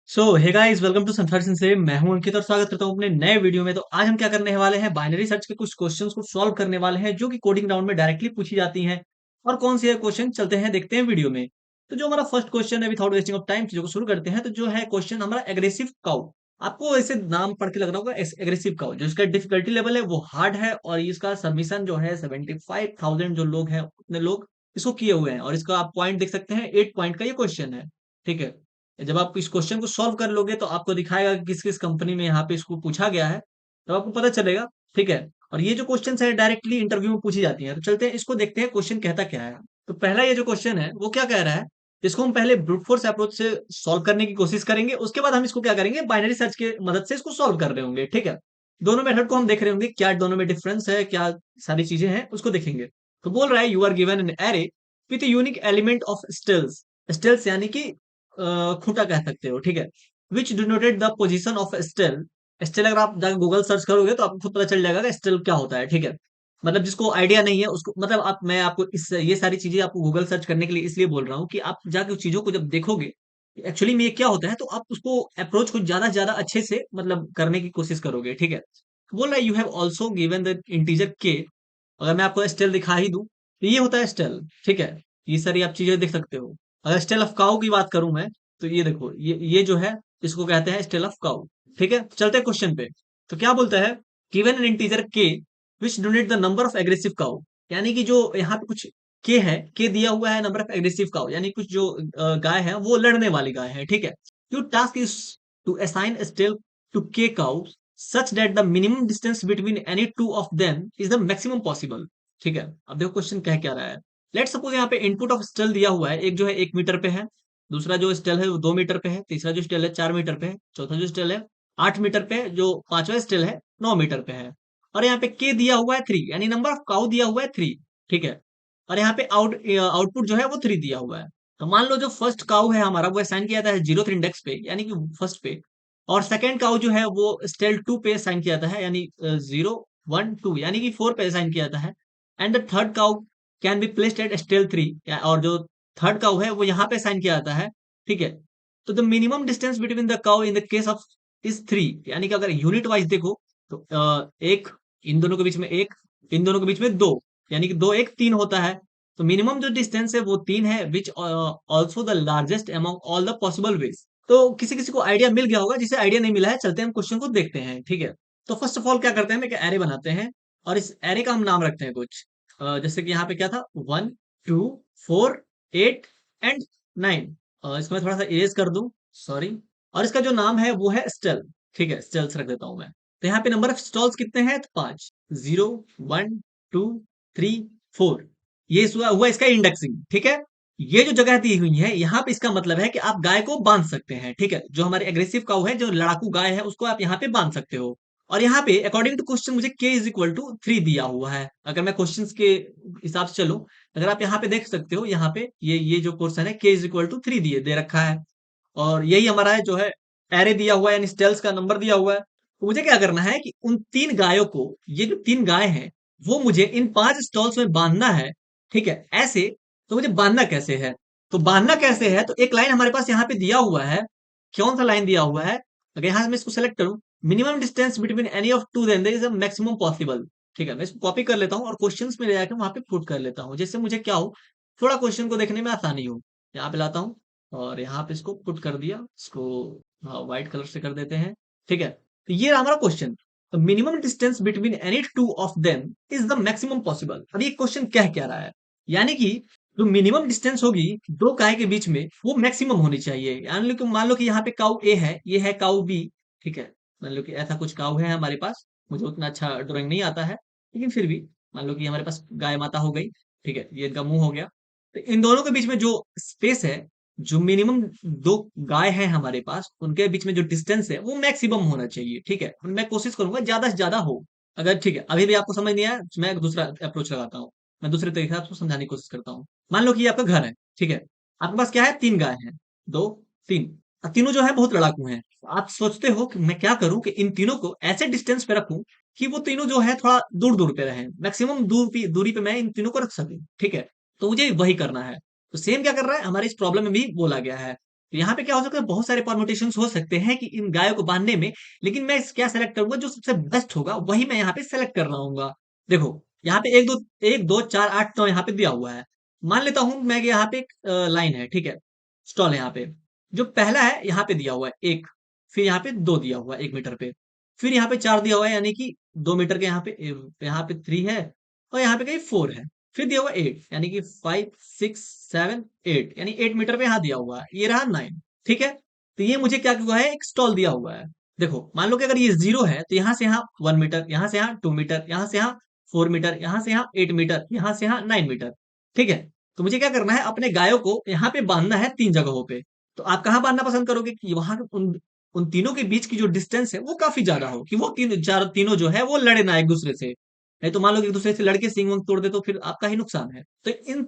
So hey guys, welcome to संथर्सन से। मैं हूं अंकित और स्वागत करता हूं अपने नए वीडियो में। तो आज हम क्या करने वाले हैं, बाइनरी सर्च के कुछ क्वेश्चंस को सॉल्व करने वाले हैं जो कि कोडिंग राउंड में डायरेक्टली पूछी जाती हैं। और कौन से क्वेश्चन चलते हैं देखते हैं वीडियो में। तो जो हमारा फर्स्ट क्वेश्चन है, विदाउट वेस्टिंग ऑफ टाइम चीजों को शुरू करते हैं। तो जो है क्वेश्चन हमारा एग्रेसिव काउ। आपको ऐसे नाम पढ़ के लग रहा होगा एग्रेसिव काउ। जो इसका डिफिकल्टी लेवल है वो हार्ड है, और इसका सबमिशन जो है 75,000 जो लोग हैं उतने लोग इसको किए हुए हैं। और इसका आप पॉइंट देख सकते हैं, 8 पॉइंट का ये क्वेश्चन है। ठीक है। जब आप इस क्वेश्चन को सॉल्व कर लोगे तो आपको दिखाएगा कि किस किस कंपनी में यहाँ पे इसको पूछा गया है। तो आपको पता चलेगा। ठीक है। और ये जो क्वेश्चन है डायरेक्टली इंटरव्यू में पूछी जाती है। तो चलते हैं इसको देखते हैं क्वेश्चन कहता क्या है। तो पहला ये जो क्वेश्चन है वो क्या कह रहा है, इसको हम पहले ब्रूट फोर्स अप्रोच से सॉल्व करने की कोशिश करेंगे। उसके बाद हम इसको क्या करेंगे, बाइनरी सर्च की मदद से इसको सॉल्व कर रहे होंगे। ठीक है। दोनों मेथड को हम देख रहे होंगे, क्या दोनों में डिफरेंस है, क्या सारी चीजें हैं उसको देखेंगे। तो बोल रहा है you are given an array with unique element of stalls. Stalls यानी कि खूंटा कह सकते हो। ठीक है। Which denoted the position of stall. Stall अगर आप जाकर गूगल सर्च करोगे तो आपको खुद पता चल जाएगा कि स्टेल क्या होता है। ठीक है। मतलब जिसको आइडिया नहीं है उसको, मतलब आप, मैं आपको इस ये सारी चीजें आपको गूगल सर्च करने के लिए इसलिए बोल रहा हूँ कि आप जाके उस चीजों को जब देखोगे एक्चुअली में ये क्या होता है, तो आप उसको अप्रोच को ज्यादा से ज्यादा अच्छे से मतलब करने की कोशिश करोगे। ठीक है। बोल रहा है you have also given the integer के। अगर मैं आपको स्टेल दिखा ही दूं तो ये होता है स्टेल। ठीक है। ये सारी आप चीजें देख सकते हो। अगर स्टेल ऑफ काउ की बात करूं मैं, तो ये देखो, ये जो है इसको कहते हैं स्टेल ऑफ काउ। ठीक है। चलते हैं क्वेश्चन पे। तो क्या बोलता है, given an integer K which denote the number of aggressive cow. यानी कि जो यहाँ पे कुछ के है, के दिया हुआ है नंबर ऑफ एग्रेसिव काउ, यानी कुछ जो गाय है वो लड़ने वाली गाय है। ठीक है। Your task is to assign stall to K cow such that the minimum distance between any two of them is the maximum possible। ठीक है। अब देखो क्वेश्चन कह क्या रहा है। लेट सपोज यहाँ पे इनपुट ऑफ स्टेल दिया हुआ है, एक जो है 1 मीटर पे है, दूसरा जो स्टेल है वो 2 मीटर पे है, तीसरा जो स्टेल है 4 मीटर पे है, चौथा जो स्टेल है 8 मीटर पे है, जो पांचवा स्टेल है 9 मीटर पे है। और यहाँ पे के दिया हुआ है 3, यानी नंबर ऑफ काउ दिया हुआ है 3। ठीक है। और यहाँ पे आउटपुट जो है वो 3 दिया हुआ है। तो मान लो जो फर्स्ट काउ है हमारा वो असाइन किया जाता है 0th इंडेक्स पे, यानी कि फर्स्ट पे। और सेकंड काउ जो है वो स्टेल 2 पे असाइन किया जाता है, यानी 0 1 2, यानी कि 4 पे असाइन किया जाता है। And the third cow can be placed at stall 3, और जो थर्ड काउ है वो यहाँ पे असाइन किया जाता है। ठीक है। तो the minimum distance between the cow in the case of is 3, यानी कि अगर यूनिट वाइज देखो तो एक, इन दोनों के बीच में एक, इन दोनों के बीच में दो, यानी कि दो एक 3 होता है। तो मिनिमम जो डिस्टेंस है वो 3 है, which also the largest among all the possible ways. तो किसी किसी को आइडिया मिल गया होगा, जिसे आइडिया नहीं मिला है चलते हैं हम क्वेश्चन को देखते हैं। ठीक है। तो फर्स्ट ऑफ ऑल क्या करते हैं, हम एक एरे बनाते हैं। और इस एरे का हम नाम रखते हैं कुछ, जैसे कि यहाँ पे क्या था, 1 2 4 8 एंड 9। इसको मैं थोड़ा सा इरेज कर दूं, सॉरी। और इसका जो नाम है वो है स्टेल। ठीक है, स्टेल्स रख देता हूं मैं। तो यहाँ पे नंबर ऑफ स्टॉल्स कितने हैं, तो 5, 0 1 2 3 4। ये हुआ इसका इंडेक्सिंग। ठीक है। ये जो जगह दी हुई है यहाँ पे, इसका मतलब है कि आप गाय को बांध सकते हैं। ठीक है। जो हमारे एग्रेसिव काऊ है, जो लड़ाकू गाय है, उसको आप यहाँ पे बांध सकते हो। और यहाँ पे अकॉर्डिंग टू क्वेश्चन मुझे k इज इक्वल टू 3 दिया हुआ है। अगर मैं क्वेश्चन के हिसाब से चलूं, अगर आप यहाँ पे देख सकते हो, यहाँ पे ये जो क्वेश्चन है k इज इक्वल टू 3 दे रखा है। और यही हमारा है जो है एरे दिया हुआ है, यानी स्टेल्स का नंबर दिया हुआ है। तो मुझे क्या करना है कि उन 3 गायों को, ये जो 3 गाय हैं, वो मुझे इन 5 स्टॉल्स में बांधना है। ठीक है, ऐसे। तो मुझे बांधना कैसे है, तो बांधना कैसे है, तो एक लाइन हमारे पास यहाँ पे दिया हुआ है। कौन सा लाइन दिया हुआ है, अगर यहाँ से मैं इसको सेलेक्ट करूं, minimum distance between any of two then there is a maximum possible. ठीक है, मैं इसको कॉपी कर लेता हूँ और क्वेश्चंस में ले जाकर वहां पे पुट कर लेता हूँ, जिससे मुझे क्या हो, थोड़ा क्वेश्चन को देखने में आसानी हो। यहाँ पे लाता हूँ और यहाँ पे इसको पुट कर दिया, इसको व्हाइट कलर से कर देते हैं। ठीक है। तो ये रहा हमारा क्वेश्चन। तो minimum distance between any two of them is the maximum possible. अब ये क्वेश्चन कह क्या रहा है, यानी कि जो मिनिमम डिस्टेंस होगी दो गाय के बीच में वो मैक्सिमम होनी चाहिए। यानी कि मान लो कि यहाँ पे काउ ए है, ये है काउ बी। ठीक है। मान लो कि ऐसा कुछ काउ है हमारे पास, मुझे उतना अच्छा ड्राइंग नहीं आता है, लेकिन फिर भी मान लो कि हमारे पास गाय माता हो गई। ठीक है, ये इनका मुंह हो गया। तो इन दोनों के बीच में जो स्पेस है, जो मिनिमम दो गाय है हमारे पास, उनके बीच में जो डिस्टेंस है वो मैक्सिमम होना चाहिए। ठीक है, और मैं कोशिश करूंगा ज्यादा से ज्यादा हो। अगर ठीक है अभी भी आपको समझ नहीं आया, मैं एक दूसरा अप्रोच लगाता हूँ। मैं दूसरे तरीके से आपको समझाने की कोशिश करता हूँ। मान लो कि ये आपका घर है। ठीक है। आपके पास क्या है, 3 गाय हैं, 2 3। अब तीनों जो है बहुत लड़ाकू हैं। आप सोचते हो कि मैं क्या करूं कि इन तीनों को ऐसे डिस्टेंस पे रखूं कि वो तीनों जो है थोड़ा दूर दूर पे रहे, मैक्सिमम दूरी पे मैं इन तीनों को रख सकूं। ठीक है। तो मुझे वही करना है। तो सेम क्या कर रहा है, हमारे इस प्रॉब्लम में भी बोला गया है। तो यहाँ पे क्या हो सकता है, बहुत सारे परम्यूटेशंस हो सकते हैं कि इन गायों को बांधने में, लेकिन मैं क्या सेलेक्ट करूंगा, जो सबसे बेस्ट होगा वही मैं यहाँ पे सेलेक्ट कर रहा हूँ। देखो यहाँ पे एक दो चार आठ नौ यहाँ पे दिया हुआ है। मान लेता हूँ मैं कि यहाँ पे एक लाइन है, ठीक है, स्टॉल है यहाँ पे। जो पहला है यहाँ पे दिया हुआ है एक, फिर यहाँ पे दो दिया हुआ है 1 मीटर पे, फिर यहाँ पे चार दिया हुआ है, यानी कि 2 मीटर के यहाँ पे थ्री है, और यहाँ पे कहीं फोर है, फिर दिया हुआ 8, यानी कि 5 6 7 8, यानी 8 मीटर पे यहाँ दिया हुआ है, ये रहा 9। ठीक है, तो ये मुझे क्या हुआ है, एक स्टॉल दिया हुआ है। देखो मान लो कि अगर ये 0 है तो यहाँ से यहाँ 1 मीटर, यहाँ से यहाँ 2 मीटर, यहाँ से यहाँ 4 मीटर, यहाँ से यहाँ 8 मीटर, यहाँ से यहाँ 9 मीटर। ठीक है, तो मुझे क्या करना है, अपने गायों को यहाँ पे बांधना है 3 जगहों पे। तो आप कहाँ बांधना पसंद करोगे कि वहां उन उन तीनों के बीच की जो डिस्टेंस है वो काफी ज्यादा हो, कि वो तीनों जो है वो लड़े ना एक दूसरे से। नहीं तो मान लो कि एक दूसरे से लड़के सींग वंग तोड़ दे तो फिर आपका ही नुकसान है। तो इन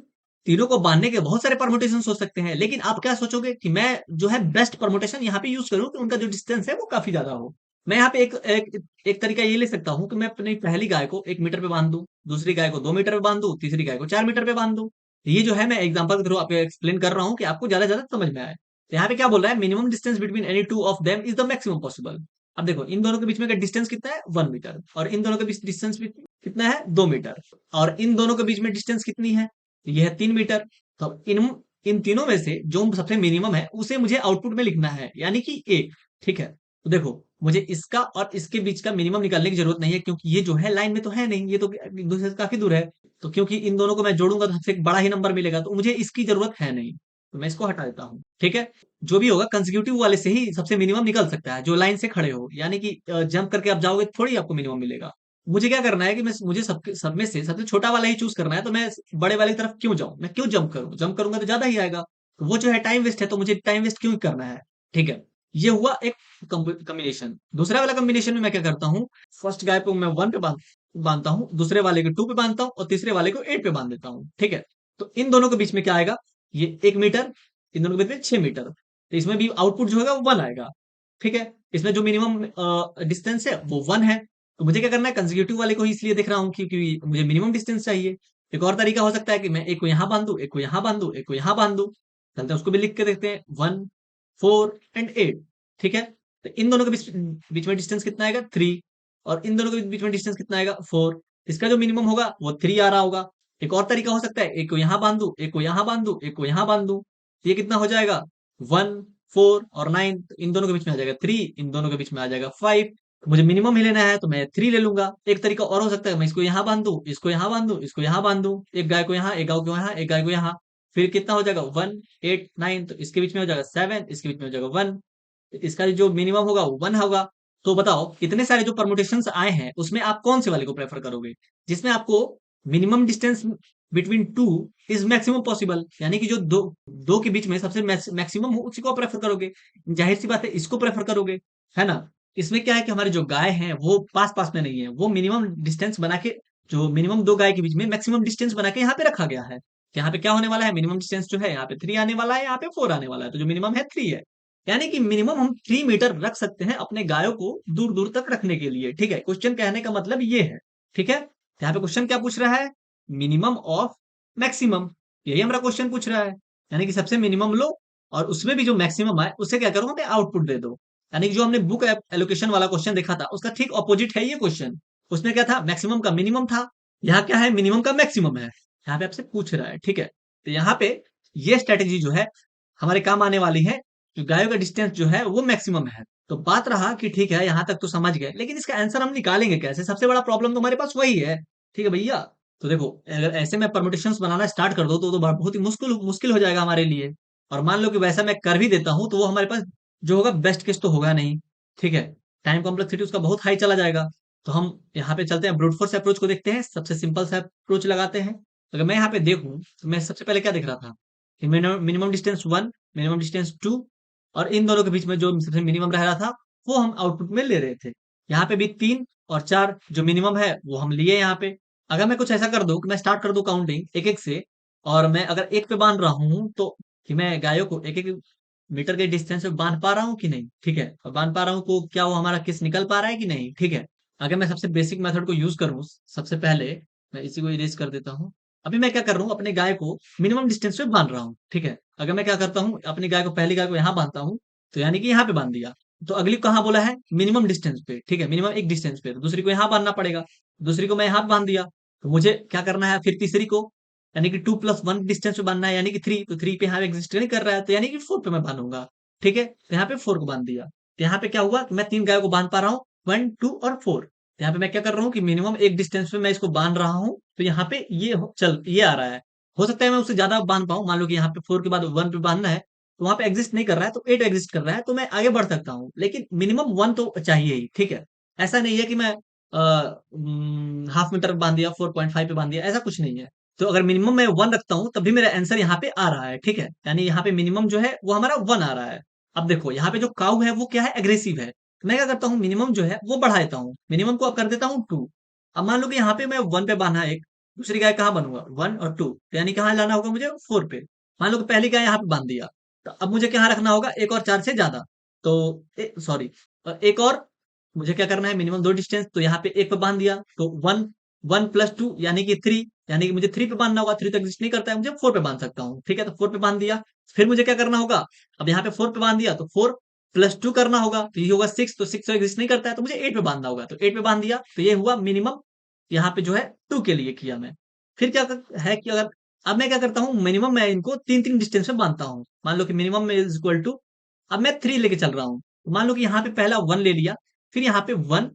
तीनों को बांधने के बहुत सारे परमुटेशन हो सकते हैं, लेकिन आप क्या सोचोगे कि मैं जो है बेस्ट परमुटेशन यहाँ पे यूज करूँ कि उनका जो डिस्टेंस है वो काफी ज्यादा हो। मैं यहाँ पे एक तरीका ये ले सकता हूँ कि मैं अपनी पहली गाय को 1 मीटर पे बांध दूं, दूसरी गाय को 2 मीटर पे बांध दूं, तीसरी गाय को 4 मीटर पे बांध दूं। ये जो है मैं एग्जांपल के थ्रू आपको एक्सप्लेन कर रहा हूँ कि आपको ज्यादा ज्यादा समझ में आए। तो यहाँ पे क्या बोल रहा है, minimum distance between any two of them is the maximum possible. अब देखो इन दोनों के बीच में का डिस्टेंस कितना है, 1 मीटर, और इन दोनों के बीच डिस्टेंस कितना है, 2 मीटर, और इन दोनों के बीच में डिस्टेंस कितनी है, ये है 3 मीटर। तो इन इन तीनों में से जो सबसे मिनिमम है उसे मुझे आउटपुट में लिखना है, यानी कि एक। ठीक है, तो देखो मुझे इसका और इसके बीच का मिनिमम निकालने की जरूरत नहीं है, क्योंकि ये जो है लाइन में तो है नहीं, ये तो एक दूसरे से काफी दूर है। तो क्योंकि इन दोनों को मैं जोड़ूंगा तो सबसे एक बड़ा ही नंबर मिलेगा, तो मुझे इसकी जरूरत है नहीं, तो मैं इसको हटा देता हूँ। ठीक है, जो भी होगा कंसेक्यूटिव वाले से ही सबसे मिनिमम निकल सकता है, जो लाइन से खड़े हो, यानी कि जंप करके आप जाओगे थोड़ी आपको मिनिमम मिलेगा। मुझे क्या करना है कि मुझे सब में से सबसे छोटा वाला ही चूज करना है, तो मैं बड़े वाले की तरफ क्यों जाऊं, मैं क्यों जंप करूं, जंप करूंगा तो ज्यादा ही आएगा। तो वो जो है टाइम वेस्ट है, तो मुझे टाइम वेस्ट क्यों करना है। ठीक है, ये हुआ एक कॉम्बिनेशन। दूसरा वाला कॉम्बिनेशन में मैं क्या करता हूँ, फर्स्ट गाय को मैं 1 पे बांधता हूँ, दूसरे वाले को 2 पे बांधता हूँ, और तीसरे वाले को 8 पे बांध देता हूँ। ठीक है, तो इन दोनों के बीच में क्या आएगा, ये 1 मीटर, इन दोनों के बीच में 6 मीटर, तो इसमें भी आउटपुट जो होगा वो 1 आएगा। ठीक है, इसमें जो मिनिमम डिस्टेंस है वो 1 है। तो मुझे क्या करना है, कंसेक्यूटिव वाले को ही इसलिए देख रहा हूँ क्योंकि मुझे मिनिमम डिस्टेंस चाहिए। एक और तरीका हो सकता है कि मैं एक को यहाँ बांध दूं, एक को यहाँ बांध दूं, एक को यहाँ बांध दूं। चलते हैं उसको भी लिख के देखते हैं, 1 4 एंड 8। ठीक है, तो इन दोनों के बीच बीच में डिस्टेंस कितना आएगा, 3, और इन दोनों के बीच में डिस्टेंस कितना आएगा, 4। इसका जो मिनिमम होगा वो 3 आ रहा होगा। एक और तरीका हो सकता है, एक को यहाँ बांध दूं, एक को यहाँ बांध दूं, एक को यहाँ बांध दूं, ये कितना हो जाएगा, 1 4 और 9, इन दोनों के बीच में आ जाएगा 3, इन दोनों के बीच में आ जाएगा 5। मुझे मिनिमम ही लेना है तो मैं 3 ले लूंगा। एक तरीका और हो सकता है, मैं इसको यहाँ बांध दूं, इसको यहाँ बांध दूं, इसको यहाँ बांध दूं, एक गाय को यहाँ, एक गाय को यहाँ, एक गाय को यहाँ, फिर कितना हो जाएगा, 1 8 9, तो इसके बीच में हो जाएगा 7, इसके बीच में हो जाएगा 1, इसका जो मिनिमम होगा वो 1 होगा। तो बताओ इतने सारे जो परमुटेशंस आए हैं उसमें आप कौन से वाले को प्रेफर करोगे, जिसमें आपको minimum distance between two is maximum possible, यानी कि जो दो दो के बीच में सबसे मैक्सिमम हो उसी को प्रेफर करोगे। जाहिर सी बात है इसको प्रेफर करोगे, है ना। इसमें क्या है कि हमारी जो गाय है वो पास पास में नहीं है, वो मिनिमम डिस्टेंस बना के, जो मिनिमम दो गाय के बीच में मैक्सिमम डिस्टेंस बना के यहाँ पे रखा गया है। यहाँ पे क्या होने वाला है, मिनिमम डिस्टेंस जो है यहाँ पे 3 आने वाला है, यहाँ पे 4 आने वाला है, तो जो मिनिमम है 3 है। यानी कि मिनिमम हम 3 मीटर रख सकते हैं अपने गायों को दूर दूर तक रखने के लिए। ठीक है, क्वेश्चन कहने का मतलब ये है। ठीक है, तो यहाँ पे क्वेश्चन क्या पूछ रहा है, मिनिमम ऑफ मैक्सिमम, यही हमारा क्वेश्चन पूछ रहा है। यानी कि सबसे मिनिमम लो और उसमें भी जो मैक्सिमम आए उससे क्या करो, हमें आउटपुट दे दो। यानी कि जो हमने बुक एलोकेशन वाला क्वेश्चन देखा था उसका ठीक ऑपोजिट है ये क्वेश्चन। उसमें क्या था, मैक्सिमम का मिनिमम था, यहाँ क्या है, मिनिमम का मैक्सिमम है। यहाँ पे आपसे पूछ रहा है। ठीक है, तो यहाँ पे ये स्ट्रेटेजी जो है हमारे काम आने वाली है। जो गायों का डिस्टेंस जो है वो मैक्सिमम है। तो बात रहा कि ठीक है यहाँ तक तो समझ गए, लेकिन इसका आंसर हम निकालेंगे कैसे, सबसे बड़ा प्रॉब्लम तो हमारे पास वही है। ठीक है भैया, तो देखो अगर ऐसे में परमुटेशंस बनाना स्टार्ट कर दो तो बहुत ही मुश्किल मुश्किल हो जाएगा हमारे लिए। और मान लो कि वैसा मैं कर भी देता हूं तो वो हमारे पास जो होगा बेस्ट केस तो होगा नहीं। ठीक है, टाइम कॉम्प्लेक्सिटी उसका बहुत हाई चला जाएगा। तो हम यहाँ पे चलते हैं ब्रूट फोर्स अप्रोच को देखते हैं, सबसे सिंपल सा अप्रोच लगाते हैं। अगर मैं यहाँ पे देखूं तो मैं सबसे पहले क्या देख रहा था कि मिनिमम डिस्टेंस 1, मिनिमम डिस्टेंस 2, और इन दोनों के बीच में जो सबसे मिनिमम रह रहा था वो हम आउटपुट में ले रहे थे। यहाँ पे भी 3 और 4 जो मिनिमम है वो हम लिए यहाँ पे। अगर मैं कुछ ऐसा कर दूं कि मैं स्टार्ट कर दूं काउंटिंग एक एक से, और मैं अगर एक पे बांध रहा हूं तो कि मैं गायों को एक एक मीटर के डिस्टेंस पे बांध पा रहा हूँ कि नहीं। ठीक है, और बांध पा रहा हूँ तो क्या वो हमारा किस निकल पा रहा है कि नहीं। ठीक है, अगर मैं सबसे बेसिक मेथड को यूज करूँ, सबसे पहले मैं इसी को इरेज कर देता हूँ। अभी मैं क्या कर रहा हूँ, अपने गाय को मिनिमम डिस्टेंस पे बांध रहा हूँ। ठीक है, अगर मैं क्या करता हूँ, अपनी गाय को, पहली गाय को यहाँ बांधता हूँ, तो यानी कि यहाँ पे बांध दिया, तो अगली को कहाँ बोला है, मिनिमम डिस्टेंस पे, ठीक है, मिनिमम एक डिस्टेंस पे, तो दूसरी को यहाँ बांधना पड़ेगा, दूसरी को मैं यहाँ पे बांध दिया, तो मुझे क्या करना है फिर तीसरी को, यानी कि 2+1 डिस्टेंस पे बांधना है, यानी कि 3, तो 3 पे यहाँ एग्जिस्ट नहीं कर रहा है, तो यानी कि 4 पे मैं बांधूंगा, ठीक है, तो यहाँ पे 4 को बांध दिया, तो यहाँ पे क्या हुआ कि मैं 3 गायों को बांध पा रहा हूँ, 1, 2 और 4, तो यहाँ पे मैं क्या कर रहा हूँ कि मिनिमम एक डिस्टेंस पे मैं इसको बांध रहा हूँ, तो यहाँ पे ये आ रहा है। हो सकता है मैं उससे ज्यादा बांध पाऊं, मान लो कि यहाँ पे 4 के बाद 1 पे बांधना है, तो वहां पे एग्जिस्ट नहीं कर रहा है, तो 8 एग्जिस्ट कर रहा है, तो मैं आगे बढ़ सकता हूँ, लेकिन मिनिमम 1 तो चाहिए ही, ठीक है। ऐसा नहीं है कि मैं हाफ मीटर पे बांध दिया, 4.5 पे बांध दिया, ऐसा कुछ नहीं है। तो अगर मिनिमम मैं 1 रखता हूँ, तब भी मेरा आंसर यहाँ पे आ रहा है, ठीक है, यानी यहाँ पे मिनिमम जो है वो हमारा 1 आ रहा है। अब देखो यहाँ पे जो काउ है वो क्या है, एग्रेसिव है, तो मैं क्या करता हूँ, मिनिमम जो है वो बढ़ा देता हूँ, मिनिमम को अब कर देता हूँ 2। अब मान लो कि यहाँ पे मैं 1 पे बांधा एक, दूसरी गाय कहाँ बनूंगा, 1 और 2, तो यानी कहाँ लाना होगा मुझे, 4 पे। मान लो कि पहली गाय यहाँ पे बांध दिया, तो अब मुझे कहाँ रखना होगा, एक और 4 से ज्यादा, तो सॉरी, एक और मुझे क्या करना है, मिनिमम 2 डिस्टेंस, तो यहाँ पे एक पे बांध दिया, तो 1, 1+2 यानी कि 3, यानी कि मुझे 3 पे बांधना होगा, 3 तो एग्जिस्ट नहीं करता है, मुझे 4 पे बांध सकता हूँ, ठीक है, तो 4 पे बांध दिया। फिर मुझे क्या करना होगा, अब यहाँ पे 4 पे बांध दिया, तो 4+2 करना होगा, तो ये होगा 6, तो 6 तो एग्जिस्ट नहीं करता है, तो मुझे 8 पे बांधना होगा, तो 8 पे बांध दिया, तो ये हुआ मिनिमम, यहाँ पे जो है 2 के लिए किया मैं। फिर है कि अगर अब मैं क्या करता हूँ, मिनिमम मैं इनको 3-3 डिस्टेंस में बांधता हूँ, मान लो कि मिनिमम में इज इक्वल टू, अब मैं 3 लेके चल रहा हूँ, तो मान लो कि यहाँ पे पहला 1 ले लिया, फिर यहाँ पे 1,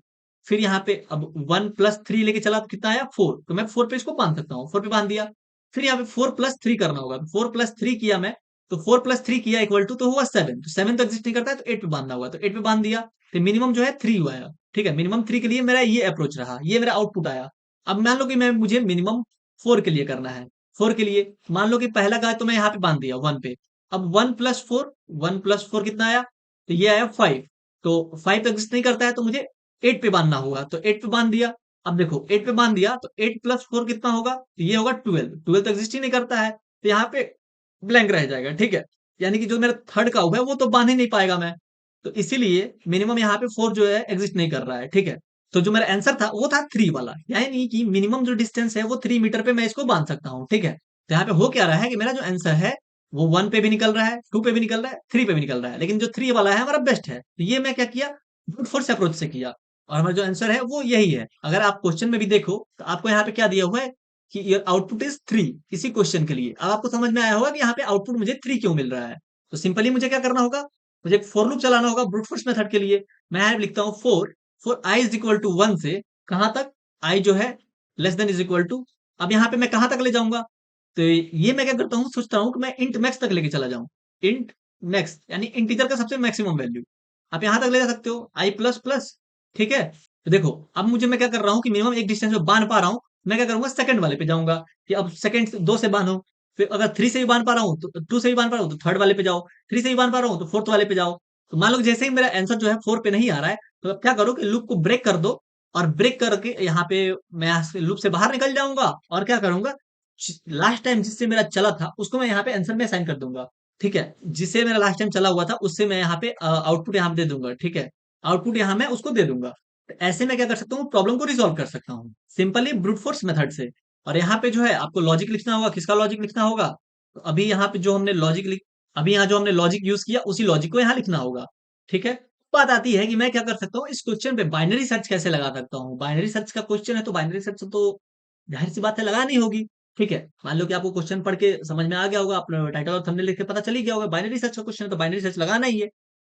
फिर यहाँ पे अब 1+3 लेके चला, तो कितना आया, 4, तो मैं 4 पे इसको बांध सकता हूँ, 4 पे बांध दिया। फिर यहाँ पे 4+3 करना होगा, 4+3 किया मैं, तो 4+3 किया इक्वल टू, तो हुआ 7, तो 7 तो एग्जिस्ट नहीं करता है, तो 8 पे बांधना होगा, तो 8 पे बांध दिया, तो मिनिमम जो है 3 हुआ है, ठीक है, मिनिमम 3 के लिए मेरा ये अप्रोच रहा, ये मेरा आउटपुट आया। अब मान लो कि मैं मुझे मिनिमम 4 के लिए करना है, 4 के लिए मान लो कि पहला गाय तो मैं यहाँ पे बांध दिया 1 पे, अब 1+4, 1+4 कितना आया, तो ये आया 5, तो 5 तो एग्जिस्ट नहीं करता है, तो मुझे 8 पे बांधना होगा, तो 8 पे बांध दिया। अब देखो 8 पे बांध दिया, तो 8+4 कितना होगा, तो ये होगा 12, 12 तो एग्जिस्ट ही नहीं करता है, तो यहाँ पे ब्लैंक रह जाएगा, ठीक है, यानी कि जो मेरा थर्ड काऊ है वो तो बांध ही नहीं पाएगा मैं, तो इसीलिए मिनिमम यहाँ पे 4 जो है एग्जिस्ट नहीं कर रहा है, ठीक है। तो जो मेरा आंसर था वो था 3 वाला, यानी कि मिनिमम जो डिस्टेंस है वो 3 मीटर पे मैं इसको बांध सकता हूँ, ठीक है। तो यहाँ पे हो क्या रहा है कि मेरा जो आंसर है वो 1 पे भी निकल रहा है, 2 पे भी निकल रहा है, 3 पे भी निकल रहा है, लेकिन जो 3 वाला है हमारा बेस्ट है, तो ये मैं क्या किया, ब्रूट फोर्स अप्रोच से किया, और हमारा जो आंसर है वो यही है। अगर आप क्वेश्चन में भी देखो तो आपको यहाँ पे क्या दिया हुआ है कि योर आउटपुट इज 3, इसी क्वेश्चन के लिए। अब आपको समझ में आया होगा कि यहाँ पे आउटपुट मुझे 3 क्यों मिल रहा है। तो सिंपली मुझे क्या करना होगा, मुझे एक फॉर लूप चलाना होगा ब्रूट फोर्स मेथड के लिए। मैं यहाँ लिखता हूँ for I is equal to 1 से कहाँ तक, आई जो है less than is equal to, अब यहाँ पे मैं कहाँ तक ले जाऊंगा, तो ये मैं क्या करता हूँ, सोचता हूँ कि मैं इंट मैक्स तक लेके चला जाऊं, इंट मैक्स यानी इंटीजर का सबसे मैक्सिमम वैल्यू, आप यहाँ तक ले जा सकते हो, आई प्लस प्लस, ठीक है। तो देखो अब मुझे, मैं क्या कर रहा हूँ कि मिनिमम एक डिस्टेंस में बांध पा रहा हूँ, मैं क्या करूंगा, सेकंड वाले पे जाऊंगा, कि अब सेकंड 2 से बांधो, फिर अगर 3 से भी बांध पा रहा हूँ तो 2 से भी बांध पा रहा हूँ तो थर्ड वाले पे जाओ, 3 से भी बांध पा रहा हूँ तो फोर्थ वाले पे जाओ। तो मान लो कि जैसे ही मेरा आंसर जो है 4 पे नहीं आ रहा है, तो अब क्या करो कि लूप को ब्रेक कर दो, और ब्रेक करके यहाँ पे मैं लूप से बाहर निकल जाऊंगा, और क्या करूंगा, लास्ट टाइम जिससे मेरा चला था उसको मैं यहाँ पे आंसर में असाइन कर दूंगा, ठीक है, जिससे मेरा लास्ट टाइम चला हुआ था उससे मैं यहाँ पे आउटपुट यहाँ पे दे दूंगा, ठीक है, आउटपुट यहाँ मैं उसको दे दूंगा। तो ऐसे में क्या कर सकता हूँ, प्रॉब्लम को रिजॉल्व कर सकता हूँ सिंपली ब्रूट फोर्स मेथड से। और यहाँ पे जो है आपको लॉजिक लिखना होगा, किसका लॉजिक लिखना होगा, तो अभी यहाँ पे जो हमने लॉजिक लिख अभी यहाँ जो हमने लॉजिक यूज किया उसी लॉजिक को यहाँ लिखना होगा, ठीक है। बात आती है कि मैं क्या कर सकता हूँ, इस क्वेश्चन पे बाइनरी सर्च कैसे लगा सकता हूँ। बाइनरी सर्च का क्वेश्चन है, तो बाइनरी सर्च तो जाहिर सी बात है लगानी होगी, ठीक है। मान लो कि आपको क्वेश्चन पढ़ के समझ में आ गया होगा, आपने टाइटल और थंबनेल लिख के पता चल ही गया होगा, बाइनरी सर्च का क्वेश्चन है तो बाइनरी सर्च लगाना ही है।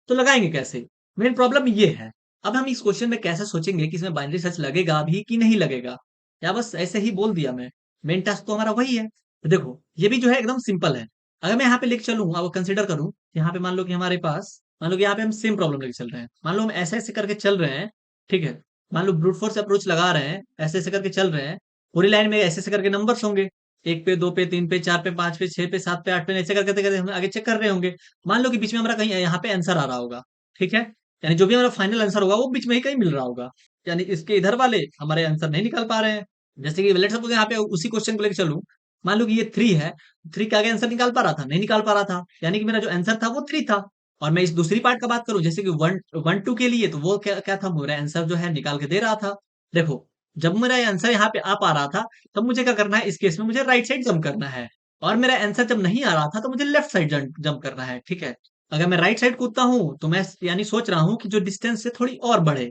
तो लगाएंगे कैसे, मेन प्रॉब्लम ये है। अब हम इस क्वेश्चन में कैसे सोचेंगे कि इसमें बाइनरी सर्च लगेगा भी कि नहीं लगेगा, या बस ऐसे ही बोल दिया मैं, मेन टास्क तो हमारा वही है। तो देखो ये भी जो है एकदम सिंपल है। अगर मैं यहाँ पे लिख चलूँ, अब कंसिडर करूँ, यहाँ पे मान लो कि हमारे पास, मान लो कि यहाँ पे हम सेम प्रॉब्लम लेके चल रहे हैं, मान लो हम ऐसे ऐसे करके चल रहे हैं, ठीक है, मान लो ब्रूट फोर्स अप्रोच लगा रहे हैं, ऐसे ऐसे करके चल रहे हैं, पूरी लाइन में ऐसे ऐसे करके नंबर्स होंगे, 1 पे, 2 पे, 3 पे, 4 पे, 5 पे, 6 पे, 7 पे, 8 पे, ऐसे करके करके हम आगे चेक कर रहे होंगे। मान लो कि बीच में हमारा कहीं यहाँ पे आंसर आ रहा होगा, ठीक है, यानी जो भी हमारा फाइनल आंसर होगा वो बीच में ही कहीं मिल रहा होगा, यानी इसके इधर वाले हमारे आंसर नहीं निकाल पा रहे हैं। जैसे कि लेट्स सपोज यहाँ पे उसी क्वेश्चन को लेकर चलूं, मान लो कि ये 3 है, 3 के आगे आंसर निकाल पा रहा था, नहीं निकाल पा रहा था, यानी कि मेरा जो आंसर था वो 3 था। और मैं इस दूसरी पार्ट का बात करूं, जैसे कि 1 1 2 के लिए, तो वो क्या क्या था, मेरा आंसर जो है निकाल के दे रहा था। देखो जब मेरा आंसर यहाँ पे आ पा रहा था, तब मुझे क्या करना है, इस केस में मुझे राइट साइड जंप करना है, और मेरा आंसर जब नहीं आ रहा था तो मुझे लेफ्ट साइड जंप करना है, ठीक है। अगर मैं राइट साइड कूदता हूँ तो मैं यानी सोच रहा हूँ कि जो डिस्टेंस है थोड़ी और बढ़े,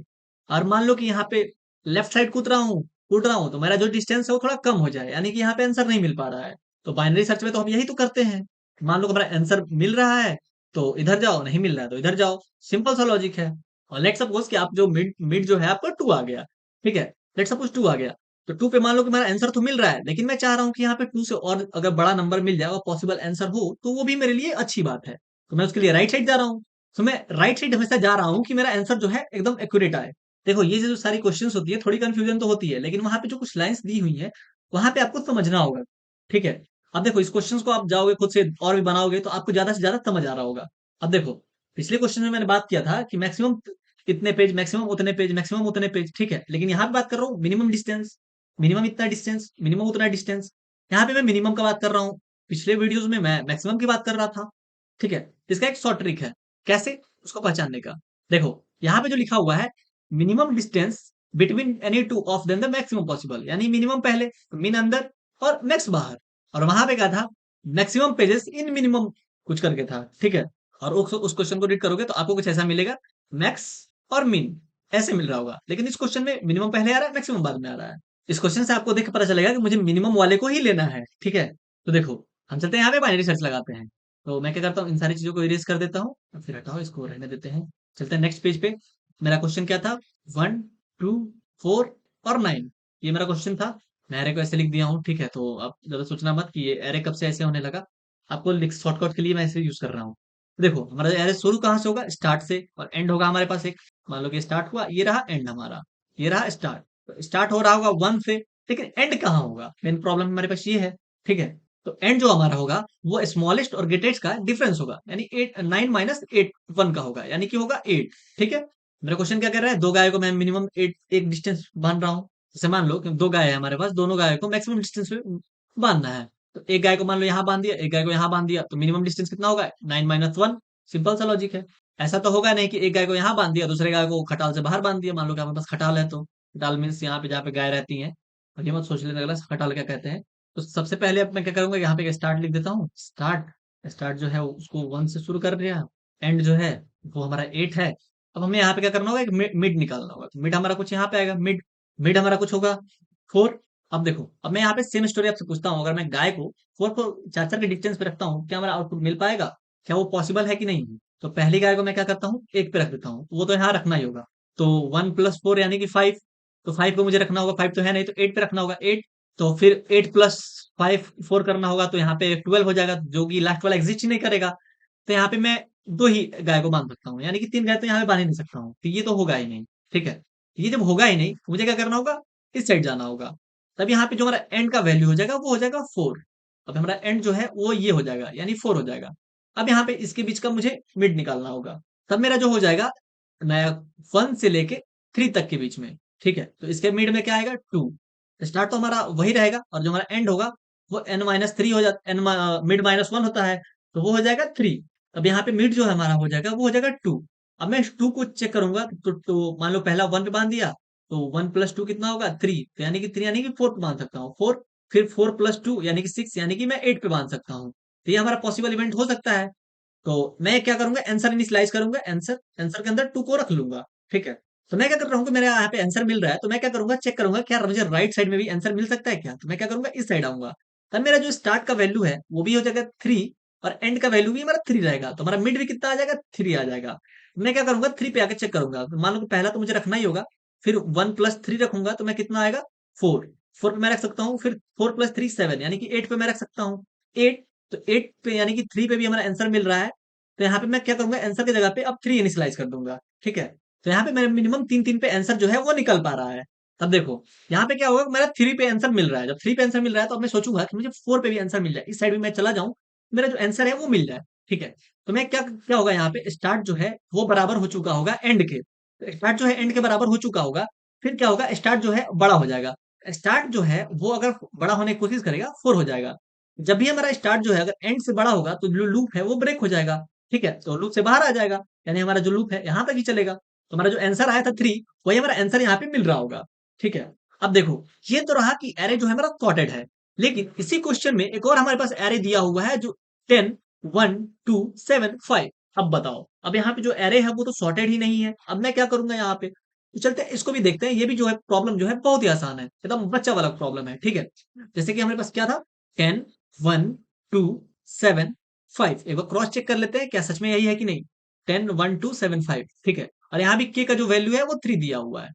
और मान लो कि यहाँ पे लेफ्ट साइड कूद रहा हूँ तो मेरा जो डिस्टेंस है वो थोड़ा कम हो जाए, यानी कि यहाँ पे आंसर नहीं मिल पा रहा है। तो बाइनरी सर्च में तो हम यही तो करते हैं। मान लो कि हमारा आंसर मिल रहा है तो इधर जाओ, नहीं मिल रहा है तो इधर जाओ। सिंपल सा लॉजिक है। और लेट सपोज कि आप जो मिड मिड जो है आपका 2 आ गया, ठीक है। लेट सपोज 2 आ गया, तो 2 पे मान लो कि मेरा आंसर तो मिल रहा है, लेकिन मैं चाह रहा हूँ कि यहाँ पे 2 से और अगर बड़ा नंबर मिल जाए और पॉसिबल आंसर हो तो वो भी मेरे लिए अच्छी बात है। तो मैं उसके लिए राइट साइड जा रहा हूँ। तो मैं राइट साइड हमेशा जा रहा हूँ कि मेरा आंसर जो है एकदम एक्यूरेट आए। देखो ये जो सारी क्वेश्चंस होती है थोड़ी कंफ्यूजन तो होती है, लेकिन वहां पे जो कुछ लाइंस दी हुई है वहां पे आपको समझना होगा, ठीक है। अब देखो इस क्वेश्चन को आप जाओगे खुद से और भी बनाओगे तो आपको ज्यादा से ज्यादा समझ आ रहा होगा। अब देखो पिछले क्वेश्चन में मैंने बात किया था कि मैक्सिमम इतने पेज, मैक्सिमम उतने पेज, मैक्सिमम उतने पेज, ठीक है। लेकिन यहाँ पे बात कर रहा हूँ मिनिमम डिस्टेंस, मिनिमम इतना डिस्टेंस, मिनिमम उतना डिस्टेंस। यहाँ पे मैं मिनिमम का बात कर रहा हूँ, पिछले वीडियोस में मैं मैक्सिमम की बात कर रहा था, ठीक है। इसका एक शॉर्ट ट्रिक है कैसे उसको पहचानने का। देखो यहाँ पे जो लिखा हुआ है minimum distance between any two of them the maximum possible, यानी मिनिमम पहले, मिन अंदर और मैक्स बाहर। और वहां पे क्या था, मैक्सिमम पेजेस इन मिनिमम कुछ करके था, ठीक है। और उस क्वेश्चन को रीड करोगे तो आपको कुछ ऐसा मिलेगा, मैक्स और मिन ऐसे मिल रहा होगा। लेकिन इस क्वेश्चन में मिनिमम पहले आ रहा है, मैक्सिमम बाद में आ रहा है। इस क्वेश्चन से आपको देख के पता चलेगा कि मुझे मिनिमम वाले को ही लेना है, ठीक है। तो देखो हम चलते हैं यहाँ पे बाइनरी सर्च लगाते हैं। तो मैं क्या करता हूँ, इन सारी चीजों को इरेज कर देता हूँ, फिर हटाओ इसको रहने देते हैं। चलते हैं नेक्स्ट पेज पे। मेरा क्वेश्चन क्या था, 1, 2, 4 और 9, ये मेरा क्वेश्चन था। मैं एरे को ऐसे लिख दिया हूँ, ठीक है। तो आप ज्यादा सोचना मत कि ये एरे कब से ऐसे होने लगा, आपको शॉर्टकट के लिए मैं ऐसे यूज कर रहा हूँ। देखो हमारा एरे शुरू कहाँ से होगा, स्टार्ट से, और एंड होगा हमारे पास एक। मान लो कि स्टार्ट हुआ, ये रहा एंड हमारा, ये रहा स्टार्ट। तो स्टार्ट हो रहा होगा 1 से, लेकिन एंड कहाँ होगा, मेन प्रॉब्लम हमारे पास ये है, ठीक है। तो एंड जो हमारा होगा वो स्मॉलेस्ट और ग्रेटेस्ट का डिफरेंस होगा, यानी 9 - 8 1 का होगा, यानी कि होगा 8, ठीक है। मेरा क्वेश्चन क्या कर रहा है, दो गाय को मैं मिनिमम 8 एक डिस्टेंस बांध रहा हूँ। जैसे मान लो कि दो गाय है हमारे पास, दोनों गाय को मैक्सिमम डिस्टेंस पे बांधना है। तो एक गाय को मान लो यहाँ बांध दिया, एक गाय को यहाँ बांध दिया, तो मिनिमम डिस्टेंस कितना होगा, 9 - 1। सिंपल सा लॉजिक है। ऐसा तो होगा नहीं कि एक गाय को यहाँ बांध दिया, दूसरे गाय को खटाल से बाहर बांध दिया। मान लो कि हमारे पास खटाल है, तो खटाल मीन्स यहाँ पे जहाँ पे गाय रहती है। और ये मत सोच लेना अगला खटाल क्या कहते हैं। तो सबसे पहले अब मैं क्या करूंगा, यहाँ पे स्टार्ट लिख देता हूँ। स्टार्ट, स्टार्ट जो है उसको 1 से शुरू कर दिया, एंड जो है वो हमारा 8 है। अब हमें यहाँ पे क्या करना होगा, एक मिड निकालना होगा। तो मिड हमारा कुछ यहाँ पे आएगा, मिड मिड हमारा कुछ होगा 4। अब देखो, अब मैं यहाँ पे सेम स्टोरी आपसे पूछता हूँ, अगर मैं गाय को 4 4 के डिस्टेंस पे रखता हूँ, क्या हमारा आउटपुट मिल पाएगा, क्या वो पॉसिबल है कि नहीं। तो पहली गाय को मैं क्या करता हूँ, 1 पे रख देता हूँ, वो तो यहाँ रखना ही होगा। तो 1 + 4 यानी कि 5। तो 5 को मुझे रखना होगा, 5 तो है नहीं, तो 8 पे रखना होगा 8। तो फिर 8 + 5 4 करना होगा, तो यहाँ पे 12 हो जाएगा, जो कि लास्ट वाला एग्जिस्ट ही नहीं करेगा। तो यहाँ पे मैं 2 ही गाय को बांध सकता हूँ, यानी कि 3 गाय तो यहाँ पे बांध ही नहीं सकता हूँ, तो ये तो होगा ही नहीं, ठीक है। ये जब होगा ही नहीं, मुझे क्या करना होगा, इस साइड जाना होगा। तब यहाँ पे जो हमारा एंड का वैल्यू हो जाएगा वो हो जाएगा 4। अब हमारा एंड जो है वो ये हो जाएगा, यानी 4 हो जाएगा। अब यहाँ पे इसके बीच का मुझे मिड निकालना होगा। तब मेरा जो हो जाएगा, मैं 1 से लेके 3 तक के बीच में, ठीक है। तो इसके मिड में क्या आएगा, 2। स्टार्ट तो हमारा वही रहेगा, और जो हमारा एंड होगा वो n - 3 हो जाता, एन मिड -1 होता है, तो वो हो जाएगा 3। अब यहाँ पे मिड जो है हमारा हो जाएगा वो हो जाएगा 2। अब मैं 2 को चेक करूंगा, तो मान लो पहला 1 पे बांध दिया, तो 1 + 2 कितना होगा, 3। तो यानी कि 3 यानी कि 4 पे बांध सकता हूँ, 4। फिर 4 + 2 यानी कि 6, यानी कि मैं 8 पे बांध सकता हूँ। तो ये हमारा पॉसिबल इवेंट हो सकता है। तो मैं क्या करूंगा, आंसर इनिशियलाइज करूंगा, आंसर आंसर के अंदर 2 को रख लूंगा, ठीक है। तो मैं क्या कर रहा हूँ कि मेरे यहाँ पे आंसर मिल रहा है, तो मैं क्या करूंगा, चेक करूंगा क्या मुझे राइट साइड में भी आंसर मिल सकता है क्या। तो मैं क्या करूंगा, इस साइड आऊंगा। तब मेरा जो स्टार्ट का वैल्यू है वो भी हो जाएगा 3, और एंड का वैल्यू भी हमारा 3 रहेगा, तो हमारा मिड भी कितना आ जाएगा, 3 आ जाएगा। मैं क्या करूंगा, 3 पे आके चेक करूंगा। तो मान लो कि पहला तो मुझे रखना ही होगा, फिर 1 + 3 रखूंगा, तो मैं कितना आएगा, 4। 4 पे मैं रख सकता हूँ, फिर 4 + 3 7, यानी कि 8 पे मैं रख सकता हूँ 8। तो 8 पे यानी कि 3 पे भी हमारा आंसर मिल रहा है। तो यहाँ पे मैं क्या करूंगा, आंसर की जगह पे अब 3 इनिशियलाइज कर दूंगा, ठीक है। तो यहाँ पे मेरा मिनिमम 3 3 पे आंसर जो है वो निकल पा रहा है। तब देखो यहाँ पे क्या होगा, मेरा 3 पे आंसर मिल रहा है। जब 3 पे आंसर मिल रहा है तो अब मैं सोचूंगा कि मुझे 4 पे भी आंसर मिल जाए, इस साइड भी मैं चला जाऊं, मेरा जो आंसर है वो मिल जाए, ठीक है। तो मैं क्या क्या होगा, यहाँ पे स्टार्ट जो है वो बराबर हो चुका होगा एंड के। तो स्टार्ट जो है एंड के बराबर हो चुका होगा। फिर क्या होगा, स्टार्ट जो है बड़ा हो जाएगा। स्टार्ट जो है वो अगर बड़ा होने की कोशिश करेगा 4 हो जाएगा। जब भी हमारा स्टार्ट जो है अगर एंड से बड़ा होगा तो जो लूप है वो ब्रेक हो जाएगा, ठीक है। तो लूप से बाहर आ जाएगा, यानी हमारा जो लूप है यहाँ तक ही चलेगा। तो हमारा जो आंसर आया था 3, वही हमारा आंसर यहाँ पे मिल रहा होगा, ठीक है। अब देखो ये तो रहा कि एरे जो है हमारा सॉर्टेड है। लेकिन इसी क्वेश्चन में एक और हमारे पास एरे दिया हुआ है जो 10, 1, 2, 7, 5। अब बताओ, अब यहाँ पे जो एरे है वो तो सॉर्टेड ही नहीं है। अब मैं क्या करूंगा यहाँ पे, तो चलते हैं इसको भी देखते हैं। ये भी जो है प्रॉब्लम जो है बहुत ही आसान है, एकदम बच्चा वाला प्रॉब्लम है। ठीक है, जैसे कि हमारे पास क्या था, 10, 1, 2, 7, 5। एक बार क्रॉस चेक कर लेते हैं क्या सच में यही है कि नहीं। 10, 1, 2, 7, 5, ठीक है। और यहाँ भी के का जो वैल्यू है वो 3 दिया हुआ है।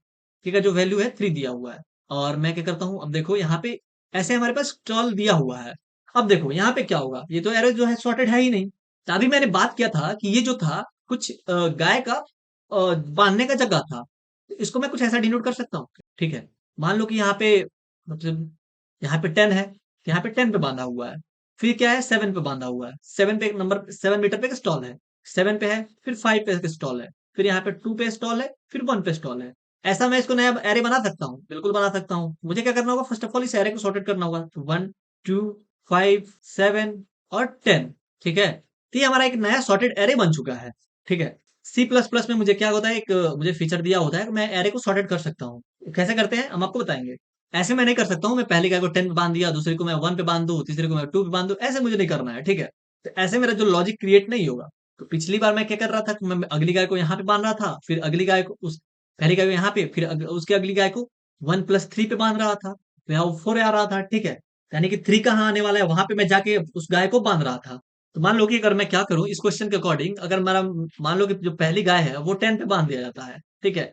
के का जो वैल्यू है 3 दिया हुआ है। और मैं क्या करता हूँ, अब देखो यहाँ पे ऐसे हमारे पास स्टॉल दिया हुआ है। अब देखो यहाँ पे क्या होगा, ये तो एरो जो है सॉर्टेड है ही नहीं। तो अभी मैंने बात किया था कि ये जो था कुछ गाय का बांधने का जगह था। तो इसको मैं कुछ ऐसा डिनोट कर सकता हूँ। ठीक है, मान लो कि यहाँ पे मतलब यहाँ पे 10 है, तो यहाँ पे 10 पे बांधा हुआ है। फिर क्या है, 7 पे बांधा हुआ है। 7 पे एक नंबर, 7 मीटर पे एक स्टॉल है। 7 पे है, फिर 5 पे एक स्टॉल है, फिर यहाँ पे 2 पे स्टॉल है, फिर 1 पे स्टॉल है। ऐसा मैं इसको नया एरे बना सकता हूँ, बिल्कुल बना सकता हूँ। मुझे क्या करना होगा, फर्स्ट ऑफ ऑल इस एरे को सॉर्टेड करना होगा। तो 1, 2, 5, 7 और 10। ठीक है, तो ये हमारा एक नया सॉर्टेड एरे बन चुका है। ठीक है, सी प्लस प्लस में मुझे क्या होता है, एक मुझे फीचर दिया होता है कि मैं एरे को सॉर्टेड कर सकता हूँ। कैसे करते हैं हम आपको बताएंगे। ऐसे मैं नहीं कर सकता हूँ, मैं पहले गाय को 10 पे बांध दिया, दूसरे को मैं 1 पे बांध दूं, तीसरे को मैं 2 पे बांध दूं, ऐसे मुझे नहीं करना है। ठीक है, तो ऐसे मेरा जो लॉजिक क्रिएट नहीं होगा। तो पिछली बार मैं क्या कर रहा था कि मैं अगली गाय को यहाँ पे बांध रहा था, फिर अगली गाय को उस पहली गाय को यहाँ पे, फिर उसके अगली गाय को 1+3 पे बांध रहा था, तो यहाँ वो 4 आ रहा था। ठीक है, यानी कि 3 कहाँ आने वाला है, वहां पे मैं जाके उस गाय को बांध रहा था। तो मान लो कि अगर मैं क्या करूं इस क्वेश्चन के अकॉर्डिंग, अगर मेरा मान लो कि जो पहली गाय है वो 10 पे बांध दिया जाता है। ठीक है,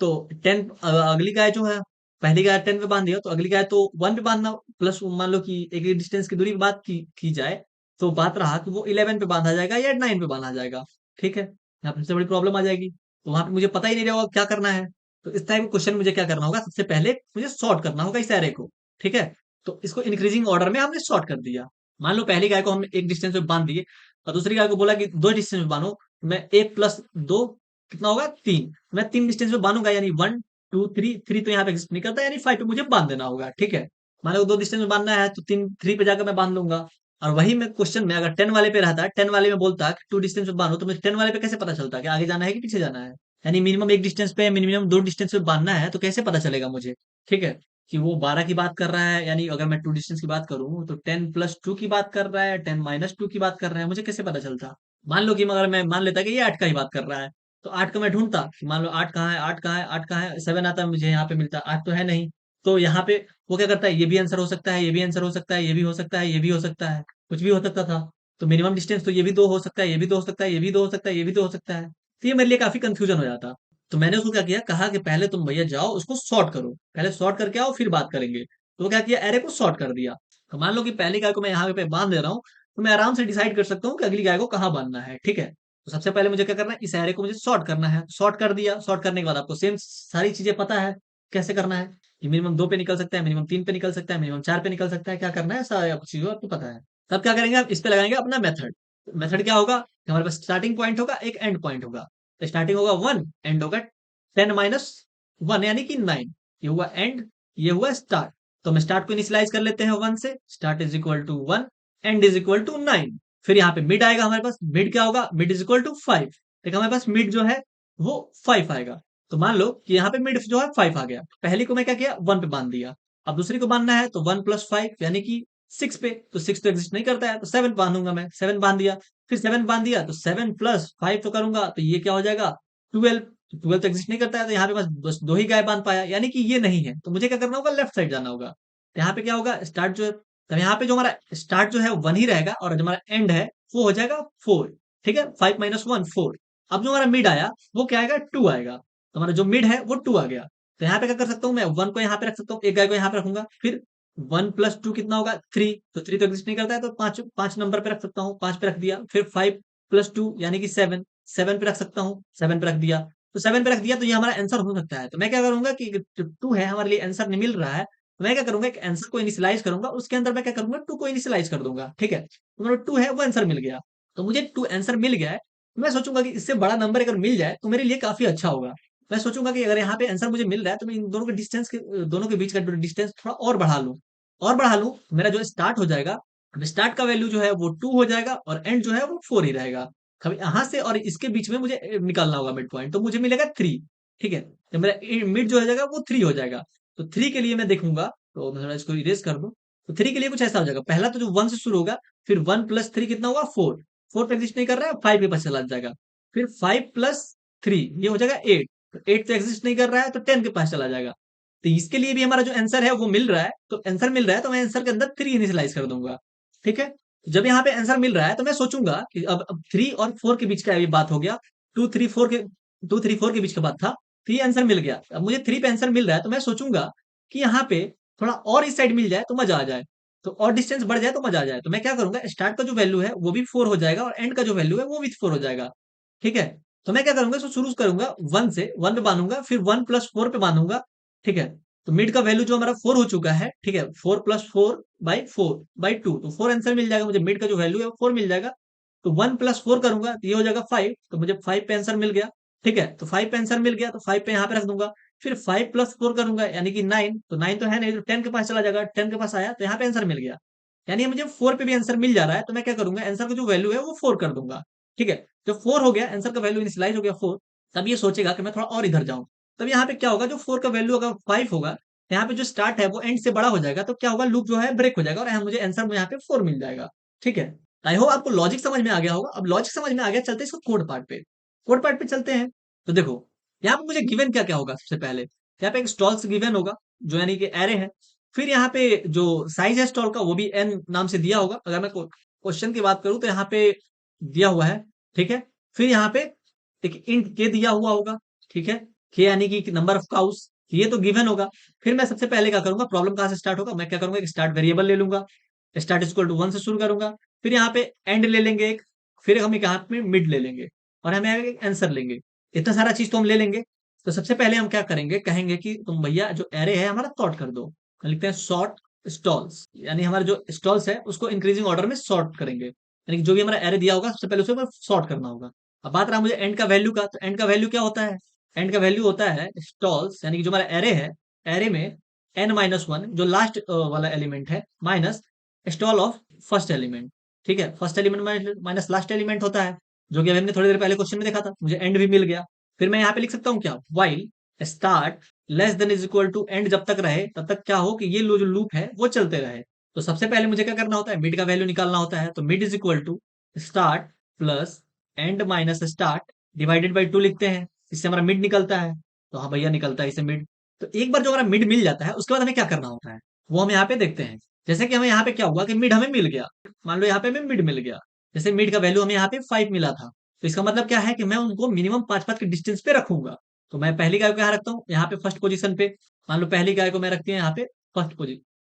तो 10 अगली गाय जो है, पहली गाय 10 पे बांध दिया तो अगली गाय तो 1 पे बांधना। प्लस मान लो कि एक डिस्टेंस की दूरी की बात की जाए, तो बात रहा कि वो 11 पे बांधा जाएगा या 9 पे बांधा जाएगा। ठीक है, यहाँ पे सबसे बड़ी प्रॉब्लम आ जाएगी, तो वहां पे मुझे पता ही नहीं रहेगा क्या करना है। तो इस टाइप का क्वेश्चन मुझे क्या करना होगा, सबसे पहले मुझे सॉर्ट करना होगा इस एरे को। ठीक है, तो इसको इंक्रीजिंग ऑर्डर में हमने सॉर्ट कर दिया। मान लो पहली गाय को हमने एक डिस्टेंस पे बांध दिए, और दूसरी गाय को बोला कि 2 डिस्टेंस में बांधो। मैं 1+2 कितना होगा, 3। मैं 3 डिस्टेंस में बांधूंगा, यानी 1, 2, 3। 3 तो यहाँ पे एग्जिस्ट नहीं करता, यानी 5 पे मुझे बांध देना होगा। ठीक है, मान लो 2 डिस्टेंस में बांधना है तो 3 पे जाकर मैं बांध लूंगा। और वही मैं क्वेश्चन में अगर 10 वाले पे रहता, 10 वाले में बोलता कि 2 डिस्टेंस में बांधो, तो मुझे 10 वाले पे कैसे पता चलता कि आगे जाना है कि पीछे जाना है। यानी मिनिमम एक डिस्टेंस पे, मिनिमम 2 डिस्टेंस पे बांधना है, तो कैसे पता चलेगा मुझे। ठीक है, कि वो 12 की बात कर रहा है, यानी अगर मैं 2 डिस्टेंस की बात करूं तो 10+2 की बात कर रहा है, 10-2 की बात कर रहा है, मुझे कैसे पता चलता। मान लो कि मगर मैं मान लेता कि ये 8 का ही बात कर रहा है, तो 8 का मैं ढूंढता कि मान लो 8 कहाँ है, 8 कहाँ है, 8 कहाँ है, 7 आता है मुझे यहाँ पे मिलता, 8 तो है नहीं। तो यहाँ पे वो क्या करता है, ये भी आंसर हो सकता है, ये भी आंसर हो सकता है, ये भी हो सकता है, ये भी हो सकता है, कुछ भी हो सकता था। तो मिनिमम डिस्टेंस तो ये भी 2 हो सकता है, ये भी 2 हो सकता है, ये भी 2 हो सकता है, ये भी 2 हो सकता है। तो ये मेरे लिए काफी कंफ्यूजन हो जाता। तो मैंने उसको क्या किया, कहा कि पहले तुम भैया जाओ उसको सॉर्ट करो, पहले सॉर्ट करके आओ फिर बात करेंगे। तो वो क्या किया, एरे को सॉर्ट कर दिया। तो मान लो कि पहली गाय को मैं यहाँ पे बांध दे रहा हूँ, तो मैं आराम से डिसाइड कर सकता हूँ कि अगली गाय को कहाँ बांधना है। ठीक है, तो सबसे पहले मुझे क्या करना है, इस एरे को मुझे सॉर्ट करना है। सॉर्ट कर दिया, सॉर्ट करने के बाद आपको सेम सारी चीजें पता है कैसे करना है, कि मिनिमम 2 पे निकल सकता है, मिनिमम 3 पे निकल सकता है, मिनिमम 4 पे निकल सकता है, क्या करना है सारा कुछ चीजों आपको पता है। तब क्या करेंगे, आप इस पे लगाएंगे अपना मेथड। मेथड क्या होगा कि हमारे पास स्टार्टिंग पॉइंट होगा, एक एंड पॉइंट होगा। स्टार्टिंग होगा 1, एंड होगा 10-1 यानी कि 9। ये हुआ एंड, ये हुआ स्टार्ट। तो हम स्टार्ट को इनिशियलाइज कर लेते हैं 1 से, start is equal to 1, end is equal to 9। फिर यहाँ पे मिड आएगा हमारे पास, मिड क्या होगा, मिड इज इक्वल टू 5। देखिए हमारे पास मिड जो है वो 5 आएगा। तो मान लो कि यहाँ पे मिड जो है 5 आ गया, पहली को मैं क्या किया, 1 पे बांध दिया। अब दूसरी को बांधना है तो 1+5 यानी कि 6 पे, तो 6 तो एग्जिस्ट नहीं करता है, तो 7 बांधूंगा मैं, 7 बांध दिया। फिर 7 बांध दिया तो 7+5 तो करूंगा, तो ये क्या हो जाएगा, 12। 12 तो एग्जिस्ट नहीं करता है, तो यहाँ पे बस 2 ही गाय बांध पाया, यानी कि ये नहीं है। तो मुझे क्या करना होगा, लेफ्ट साइड जाना होगा। तो यहाँ पे क्या होगा, स्टार्ट जो है, तब यहाँ पे जो हमारा स्टार्ट जो है 1 ही रहेगा, और जो हमारा एंड है वो हो जाएगा 4। ठीक है, 5 - 1 4। अब जो हमारा मिड आया वो क्या आएगा, 2 आएगा। तो हमारा जो मिड है वो 2 आ गया। तो यहाँ पे क्या कर सकता हूँ, मैं 1 को यहाँ पे रख सकता हूँ, एक गाय को यहाँ पे रखूंगा। फिर 1+2 कितना होगा, 3। तो 3 तो एग्जिस्ट नहीं करता है, तो 5 5 नंबर पे रख सकता हूँ, 5 पे रख दिया। फिर 5+2 यानी कि 7, 7 पे रख सकता हूँ, 7 पे रख दिया। तो 7 पे रख दिया, तो ये हमारा आंसर हो सकता है। तो मैं क्या करूंगा कि जो 2 है हमारे लिए आंसर नहीं मिल रहा है, तो मैं क्या करूंगा, एक आंसर को इनिशियलाइज करूंगा, उसके अंदर मैं क्या करूंगा, 2 को इनिशियलाइज कर दूंगा। ठीक है, तो मेरा 2 है वो आंसर मिल गया। तो मुझे 2 आंसर मिल गया है, तो मैं सोचूंगा कि इससे बड़ा नंबर अगर मिल जाए तो मेरे लिए काफी अच्छा होगा। मैं सोचूंगा कि अगर यहाँ पे आंसर मुझे मिल रहा है, तो मैं इन दोनों के डिस्टेंस के दोनों के बीच का डिस्टेंस थोड़ा और बढ़ा लूं। और बढ़ा लूं, मेरा जो स्टार्ट हो जाएगा, स्टार्ट का वैल्यू जो है वो 2 हो जाएगा, और एंड जो है वो 4 ही रहेगा। कभी यहाँ से और इसके बीच में मुझे निकालना होगा मिड पॉइंट, तो मुझे मिलेगा 3। ठीक है, तो मेरा मिड जो हो जाएगा वो 3 हो जाएगा। तो 3 के लिए मैं देखूंगा, तो मैं थोड़ा इसको इरेज कर दूं। तो 3 के लिए कुछ ऐसा हो जाएगा, पहला तो जो 1 से शुरू होगा, फिर 1 प्लस 3 कितना होगा 4, 4 पे एग्जिस्ट नहीं कर रहा है, 5 के पास चला जाएगा, फिर 5 प्लस 3 ये हो जाएगा 8, तो 8 तो एग्जिस्ट नहीं कर रहा है तो 10 के पास चला जाएगा। तो इसके लिए भी हमारा जो आंसर है वो मिल रहा है, तो आंसर मिल रहा है तो मैं आंसर के अंदर 3 इनिशियलाइज कर दूंगा। ठीक है, तो जब यहाँ पे आंसर मिल रहा है तो मैं सोचूंगा कि अब 3 और 4 के बीच का ये बात हो गया, 2 3 4 के 2 3 4 के बीच का बात था, तो ये आंसर मिल गया। अब मुझे 3 पे आंसर मिल रहा है तो मैं सोचूंगा कि यहाँ पे थोड़ा और इस साइड मिल जाए तो मजा आ जाए, तो और डिस्टेंस बढ़ जाए तो मजा आ जाए, तो मैं क्या करूंगा, स्टार्ट का जो वैल्यू है वो भी 4 हो जाएगा और एंड का जो वैल्यू है वो भी 4 हो जाएगा। ठीक है, तो मैं क्या करूंगा, इसको शुरू करूंगा 1 से, 1 पे बांधूंगा, फिर 1 प्लस 4 पे बांधूंगा। ठीक है, तो मिड का वैल्यू जो हमारा 4 हो चुका है, ठीक है, 4 प्लस 4/4/2, तो 4 आंसर मिल जाएगा मुझे, मिड का जो वैल्यू है वो 4 मिल जाएगा। तो 1 प्लस 4 करूंगा तो ये हो जाएगा 5, तो मुझे 5 पे आंसर मिल गया। ठीक है, तो 5 पे आंसर मिल गया तो 5 पे यहाँ पे रख दूंगा, फिर 5 प्लस 4 करूंगा यानी कि 9, तो 9 तो है नहीं, तो 10 के पास चला जाएगा, 10 के पास आया तो यहाँ पे आंसर मिल गया। यानी मुझे 4 पे भी आंसर मिल जा रहा है, तो मैं क्या करूंगा, आंसर का जो वैल्यू है वो 4 कर दूंगा। ठीक है, जब 4 हो गया, आंसर का वैल्यू इनिशियलाइज हो गया 4, तब ये सोचेगा कि मैं थोड़ा और इधर जाऊं। तब यहाँ पे क्या होगा, जो 4 का वैल्यू अगर 5 होगा, यहाँ पे जो स्टार्ट है वो एंड से बड़ा हो जाएगा, तो क्या होगा, लूप जो है ब्रेक हो जाएगा और मुझे आंसर में यहाँ पे 4 मिल जाएगा। ठीक है, आई होप आपको लॉजिक समझ में आ गया होगा। अब लॉजिक समझ में आ गया, चलते हैं इसको कोड पार्ट पे। कोड पार्ट पे चलते हैं। तो देखो यहाँ पे मुझे गिवन क्या क्या होगा, सबसे पहले यहाँ पे एक स्टॉल्स गिवन होगा, जो यानी कि एरे है। फिर यहाँ पे जो साइज है स्टॉल का वो भी एन नाम से दिया होगा, अगर मैं क्वेश्चन की बात करूं तो यहाँ पे दिया हुआ है। ठीक है, फिर यहाँ पे एक इंट के दिया हुआ होगा। ठीक है, के यानी कि नंबर ऑफ काउस, ये तो गिवन होगा। फिर मैं सबसे पहले क्या करूंगा, प्रॉब्लम कहां से स्टार्ट होगा, मैं क्या करूंगा, एक स्टार्ट वेरिएबल ले लूंगा, स्टार्ट इक्वल टू 1 से शुरू करूंगा, फिर यहाँ पे एंड ले लेंगे एक, फिर हम यहाँ पे मिड ले लेंगे और हमें एक आंसर लेंगे। इतना सारा चीज तो हम ले लेंगे। तो सबसे पहले हम क्या करेंगे, कहेंगे कि तुम भैया जो एरे है हमारा सॉर्ट कर दो, लिखते हैं सॉर्ट स्टॉल्स, यानी हमारे जो स्टॉल्स है उसको इंक्रीजिंग ऑर्डर में सॉर्ट करेंगे, यानी कि जो भी हमारा एरे दिया होगा सबसे पहले उसे सॉर्ट करना होगा। अब बात रहा मुझे एंड का वैल्यू का, तो एंड का वैल्यू क्या होता है, एंड का वैल्यू होता है स्टॉल्स, यानी कि जो हमारा एरे है, एरे में n-1 जो लास्ट वाला एलिमेंट है, minus stall of first element. ठीक है, first element minus last element होता है, जो कि अभी हमने थोड़ी देर पहले क्वेश्चन में देखा था, मुझे एंड भी मिल गया। फिर मैं यहाँ पे लिख सकता हूँ क्या, while start less than is equal to end, जब तक रहे तब तक क्या हो कि ये जो लूप है वो चलते रहे। तो सबसे पहले मुझे क्या करना होता है, मिड का वैल्यू निकालना होता है, तो mid is equal to start plus end minus start divided by 2 लिखते हैं, इससे हमारा मिड निकलता है। तो हाँ भैया निकलता है इससे मिड। तो एक बार जो हमारा मिड मिल जाता है उसके बाद हमें क्या करना होता है वो हम यहाँ पे देखते हैं। जैसे कि हमें यहाँ पे क्या हुआ कि मिड हमें मिल गया, मान लो यहाँ पे हमें मिड मिल गया, जैसे मिड का वैल्यू हमें यहाँ पे 5 मिला था, तो इसका मतलब क्या है कि मैं उनको मिनिमम 5-5 के डिस्टेंस पे रखूंगा। तो मैं पहली गाय को यहाँ रखता हूँ, यहाँ पे फर्स्ट पोजीशन पे, मान लो पहली गाय को मैं रखती हूँ यहाँ पे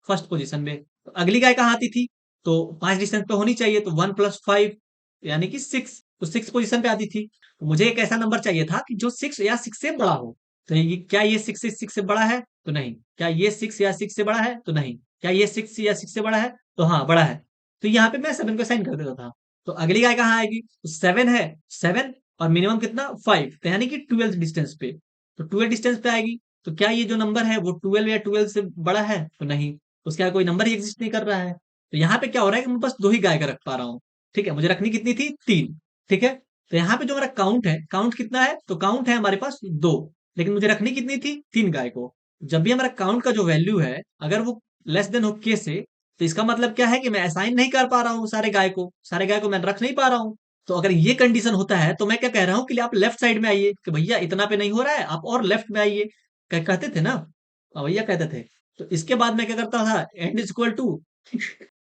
फर्स्ट पोजीशन में, तो अगली गाय कहाँ आती थी, तो 5 डिस्टेंस पे होनी चाहिए, तो 1+5 यानी कि 6, तो 6 पोजीशन पे आती थी। तो मुझे एक ऐसा नंबर चाहिए था कि जो 6 या 6 से बड़ा हो। तो ये क्या ये 6 से बड़ा है, तो नहीं। क्या ये 6 या 6 से बड़ा है, तो नहीं। क्या ये 6 या 6 से बड़ा है, तो हाँ बड़ा है। तो यहाँ पे मैं 7 को साइन कर देता था। तो अगली गाय कहाँ आएगी, तो 7 है, 7 और मिनिमम कितना 5, तो यानी कि 12 डिस्टेंस पे, तो 12 डिस्टेंस पे आएगी। तो क्या ये जो नंबर है वो 12 या 12 से बड़ा है, तो नहीं, उसका कोई नंबर ही एग्जिस्ट नहीं कर रहा है। तो यहाँ पे क्या हो रहा है कि मैं बस 2 ही गाय का रख पा रहा हूँ। ठीक है, मुझे रखनी कितनी थी, 3। ठीक है, तो यहाँ पे जो हमारा काउंट है, काउंट कितना है, तो काउंट है हमारे पास 2, लेकिन मुझे रखनी कितनी थी, 3 गाय को। जब भी हमारा काउंट का जो वैल्यू है अगर वो लेस देन हो के से, तो इसका मतलब क्या है कि मैं असाइन नहीं कर पा रहा हूँ सारे गाय को मैं रख नहीं पा रहा हूँ। तो अगर ये कंडीशन होता है तो मैं क्या कह रहा हूँ कि आप लेफ्ट साइड में आइए, कि भैया इतना पे नहीं हो रहा है, आप और लेफ्ट में आइए, कहते थे ना, भैया कहते थे। तो इसके बाद मैं क्या करता था, एंड इज इक्वल टू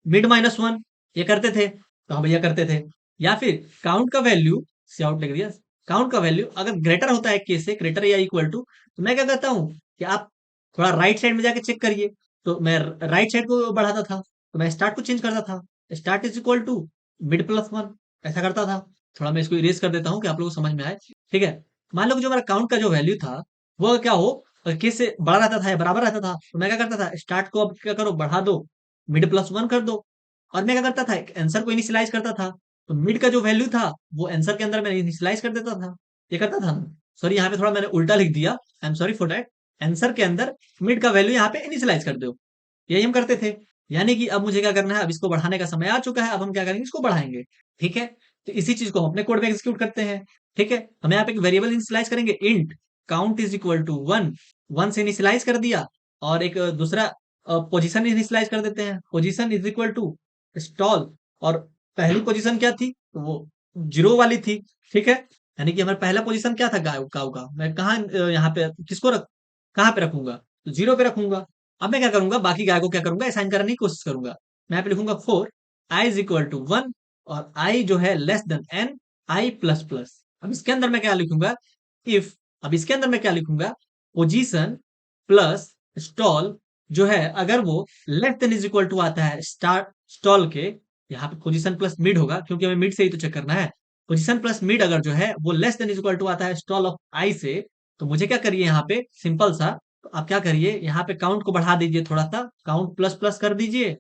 मिड-1 ये करते थे, तो हाँ भैया करते थे। या फिर काउंट का वैल्यू, सी आउट लिख दिया, काउंट का वैल्यू अगर ग्रेटर होता है के से, ग्रेटर या इक्वल टू, तो मैं क्या करता हूँ कि आप थोड़ा राइट साइड में जाके चेक करिए। तो मैं राइट साइड को बढ़ाता था, तो मैं स्टार्ट को चेंज करता था, स्टार्ट इज इक्वल टू मिड+1, ऐसा करता था। थोड़ा मैं इसको इरेज कर देता हूँ कि आप लोगों को समझ में आए। ठीक है, मान लो कि जो मेरा काउंट का जो वैल्यू था वो क्या हो, के से बड़ा रहता था या बराबर रहता था, तो मैं क्या करता था, स्टार्ट को अब क्या करो, बढ़ा दो, मिड+1 कर दो। और मैं क्या करता था, आंसर को इनिशियलाइज करता था, तो मिड का जो वैल्यू था वो आंसर के अंदर मैं इनिशियलाइज कर देता था, ये करता था ना। सॉरी यहाँ पे थोड़ा मैंने उल्टा लिख दिया, I am sorry for that. Answer के अंदर मिड का वैल्यू यहाँ पे इनिशियलाइज कर दो, यही हम करते थे। यानी कि अब मुझे क्या करना है, अब इसको बढ़ाने का समय आ चुका है, अब हम क्या करेंगे, इसको बढ़ाएंगे। ठीक है, तो इसी चीज को हम अपने कोड में एग्जीक्यूट करते हैं। ठीक है, हम यहाँ पे एक वेरिएबल इनिशियलाइज करेंगे, int count is equal to 1, 1 से इनिशियलाइज कर दिया, और एक दूसरा पोजीशन इनिशियलाइज कर देते हैं। Position is equal to stall, और पहली पोजीशन क्या थी? तो वो जीरो वाली थी, ठीक है। यानी कि हमारा पहला पोजीशन क्या था? गाय काऊ का। मैं कहाँ यहाँ पे किसको रख कहाँ पे रखूंगा? तो जीरो पे रखूंगा। अब मैं क्या करूंगा, बाकी गाय को क्या करूंगा, असाइन करने की कोशिश करूंगा। मैं यहाँ पे लिखूंगा for I is equal to one, और आई जो है less than N I plus plus. अब इसके अंदर मैं क्या लिखूंगा? इफ अब इसके अंदर मैं क्या लिखूंगा? पोजीशन प्लस स्टॉल जो है, अगर वो less than is equal to आता है स्टार्ट स्टॉल के, यहाँ पे पोजीशन प्लस मिड होगा क्योंकि हमें मिड से ही तो चेक करना है। पोजीशन प्लस मिड अगर जो है वो less than is equal to आता है स्टॉल ऑफ आई से, तो मुझे क्या करिए यहाँ पे सिंपल सा, तो आप क्या करिए यहाँ पे काउंट को बढ़ा दीजिए, थोड़ा सा काउंट प्लस प्लस कर दीजिए,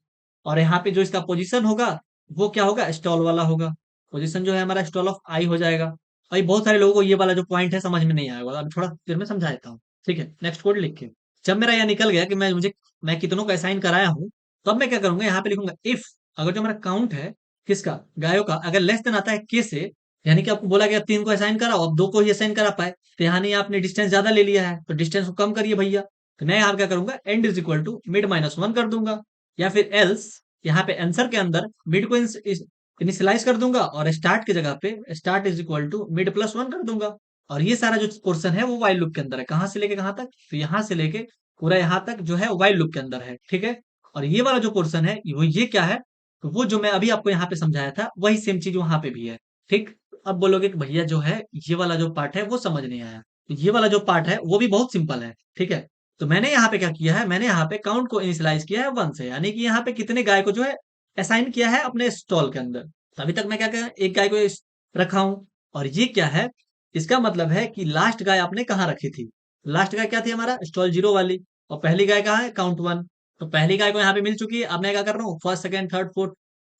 और यहाँ पे जो इसका पोजीशन होगा वो क्या होगा? स्टॉल वाला होगा। पोजीशन जो है हमारा स्टॉल ऑफ आई हो जाएगा। भाई बहुत सारे लोगों को ये वाला जो पॉइंट है समझ में नहीं आएगा, अभी थोड़ा देर में समझा देता हूँ, ठीक है। नेक्स्ट कोड लिख के जब मेरा यह निकल गया कि मैं कितनों को असाइन कराया हूं, तो अब मैं क्या करूंगा, यहाँ पे लिखूंगा इफ अगर जो मेरा काउंट है किसका, गायों का, अगर लेस देन आता है के से, यानी कि आपको बोला गया तीन को असाइन कराओ, अब दो को ही असाइन करा पाए, तो यहाँ नहीं आपने डिस्टेंस ज्यादा ले लिया है, तो डिस्टेंस को कम करिए भैया। तो मैं यहाँ क्या करूंगा, end is equal to mid minus one कर दूंगा, या फिर एल्स यहाँ पे आंसर के अंदर मिड को इनिशियलाइज कर दूंगा, और स्टार्ट की जगह पे start is equal to mid plus one कर दूंगा। और ये सारा जो पोर्सन है वो वाइल लूप के अंदर है, कहां से लेके कहां तक? तो यहाँ से लेके पूरा यहाँ तक जो है वाइल लूप के अंदर है, ठीक है। और ये वाला जो पोर्शन है वो ये क्या है? तो वो जो मैं अभी आपको यहाँ पे समझाया था वही सेम चीज वहां पे भी है, ठीक। अब बोलोगे कि भैया जो है ये वाला जो पार्ट है वो समझ नहीं आया, तो ये वाला जो पार्ट है वो भी बहुत सिंपल है, ठीक है। तो मैंने यहाँ पे क्या किया है, मैंने यहाँ पे काउंट को इनिशियलाइज किया है वन से, यानी कि यहाँ पे कितने गाय को जो है असाइन किया है अपने स्टॉल के अंदर। तो अभी तक मैं क्या किया, एक गाय को रखा हूं, और ये क्या है, इसका मतलब है कि लास्ट गाय आपने कहाँ रखी थी? लास्ट गाय क्या थी हमारा? स्टॉल जीरो वाली। और पहली गाय कहाँ है? Count one. तो पहली गाय को यहाँ पे मिल चुकी है। अब मैं क्या कर रहा हूँ, फर्स्ट सेकंड थर्ड फोर्थ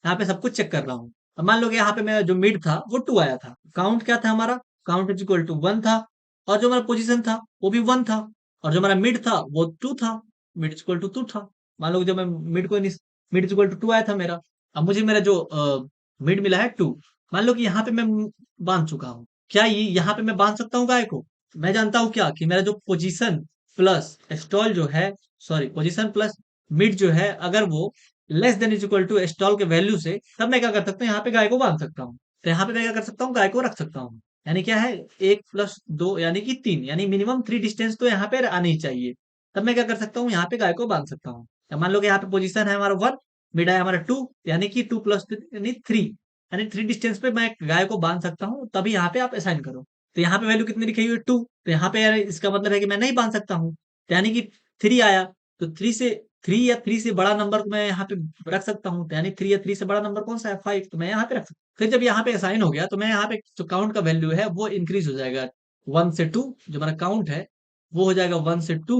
यहाँ पे सब कुछ चेक कर रहा हूँ। अब मान लो कि यहाँ पे मेरा जो मिड था वो टू आया था, काउंट क्या था हमारा? Count is equal to one था, और जो हमारा पोजीशन था वो भी वन था, और जो हमारा मिड था वो टू था, mid is equal to two था। मान लो कि जब मैं mid is equal to two आया था मेरा, अब मुझे मेरा जो मिड मिला है टू। मान लो कि यहाँ पे मैं बांध चुका हूँ, क्या ये यहाँ पे मैं बांध सकता हूँ गाय को? मैं जानता हूँ क्या, कि मेरा जो पोजीशन प्लस स्टॉल जो है, सॉरी पोजीशन प्लस मिड जो है, अगर वो less than is equal to stall के वैल्यू से, तब मैं क्या कर सकता हूँ, यहाँ पे गाय को बांध सकता हूँ। तो यहाँ पे मैं क्या कर सकता हूँ, गाय को रख सकता हूँ। यानी क्या है, एक प्लस दो यानी कि तीन, यानी मिनिमम थ्री डिस्टेंस तो यहाँ पे आनी ही चाहिए। तब मैं क्या कर सकता हूँ, यहाँ पे गाय को बांध सकता हूँ। तो मान लो कि यहाँ पे पोजीशन है हमारा वन, मिड है हमारा टू, यानी कि टू प्लस यानी थ्री, यानी थ्री डिस्टेंस पे मैं गाय को बांध सकता हूँ। तभी यहाँ पे आप असाइन करो। तो यहाँ पे वैल्यू कितनी लिखी हुई है? टू। तो यहाँ पे यार इसका मतलब है कि मैं नहीं बांध सकता हूँ, तो यानी कि थ्री आया। तो थ्री या थ्री से बड़ा नंबर मैं यहाँ पे रख सकता हूँ, तो यानी थ्री या थ्री से बड़ा नंबर कौन सा है? फाइव। तो मैं यहाँ पे रख सकता हूँ। फिर जब यहाँ पे असाइन हो गया, तो मैं यहाँ पे जो काउंट का वैल्यू है वो इंक्रीज हो जाएगा वन से टू, जो हमारा काउंट है वो हो जाएगा वन से टू,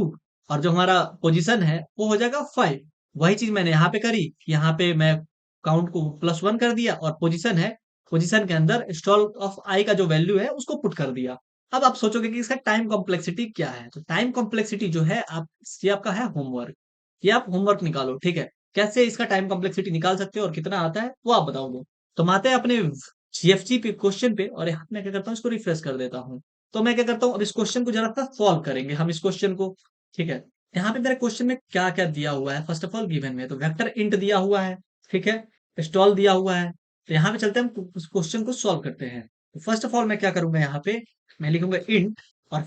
और जो हमारा पोजीशन है वो हो जाएगा फाइव। वही चीज मैंने यहाँ पे करी, यहाँ पे मैं काउंट को प्लस वन कर दिया, और पोजीशन है, पोजीशन के अंदर स्टॉल ऑफ आई का जो वैल्यू है उसको पुट कर दिया। अब आप सोचोगे कि इसका टाइम कॉम्प्लेक्सिटी क्या है? तो टाइम कॉम्प्लेक्सिटी जो है आप, ये आपका है होमवर्क, ये आप होमवर्क निकालो, ठीक है। कैसे इसका टाइम कॉम्प्लेक्सिटी निकाल सकते हो और कितना आता है वो आप बताओ दो। तो हम आते हैं अपने जीएफजी पे क्वेश्चन पे, और यहाँ मैं क्या करता हूँ, इसको रिफ्रेश कर देता हूँ। तो मैं क्या करता हूँ, अब इस क्वेश्चन को जरा सा सॉल्व करेंगे हम इस क्वेश्चन को, ठीक है। यहाँ पे मेरे क्वेश्चन में क्या क्या दिया हुआ है, फर्स्ट ऑफ ऑल गिवन में तो वेक्टर इंट दिया हुआ है, ठीक है, स्टॉल दिया हुआ है। तो यहाँ पे चलते हैं, हम उस क्वेश्चन को सॉल्व करते हैं। तो फर्स्ट ऑफ ऑल मैं क्या करूंगा, यहाँ पे मैं लिखूंगा इंट, और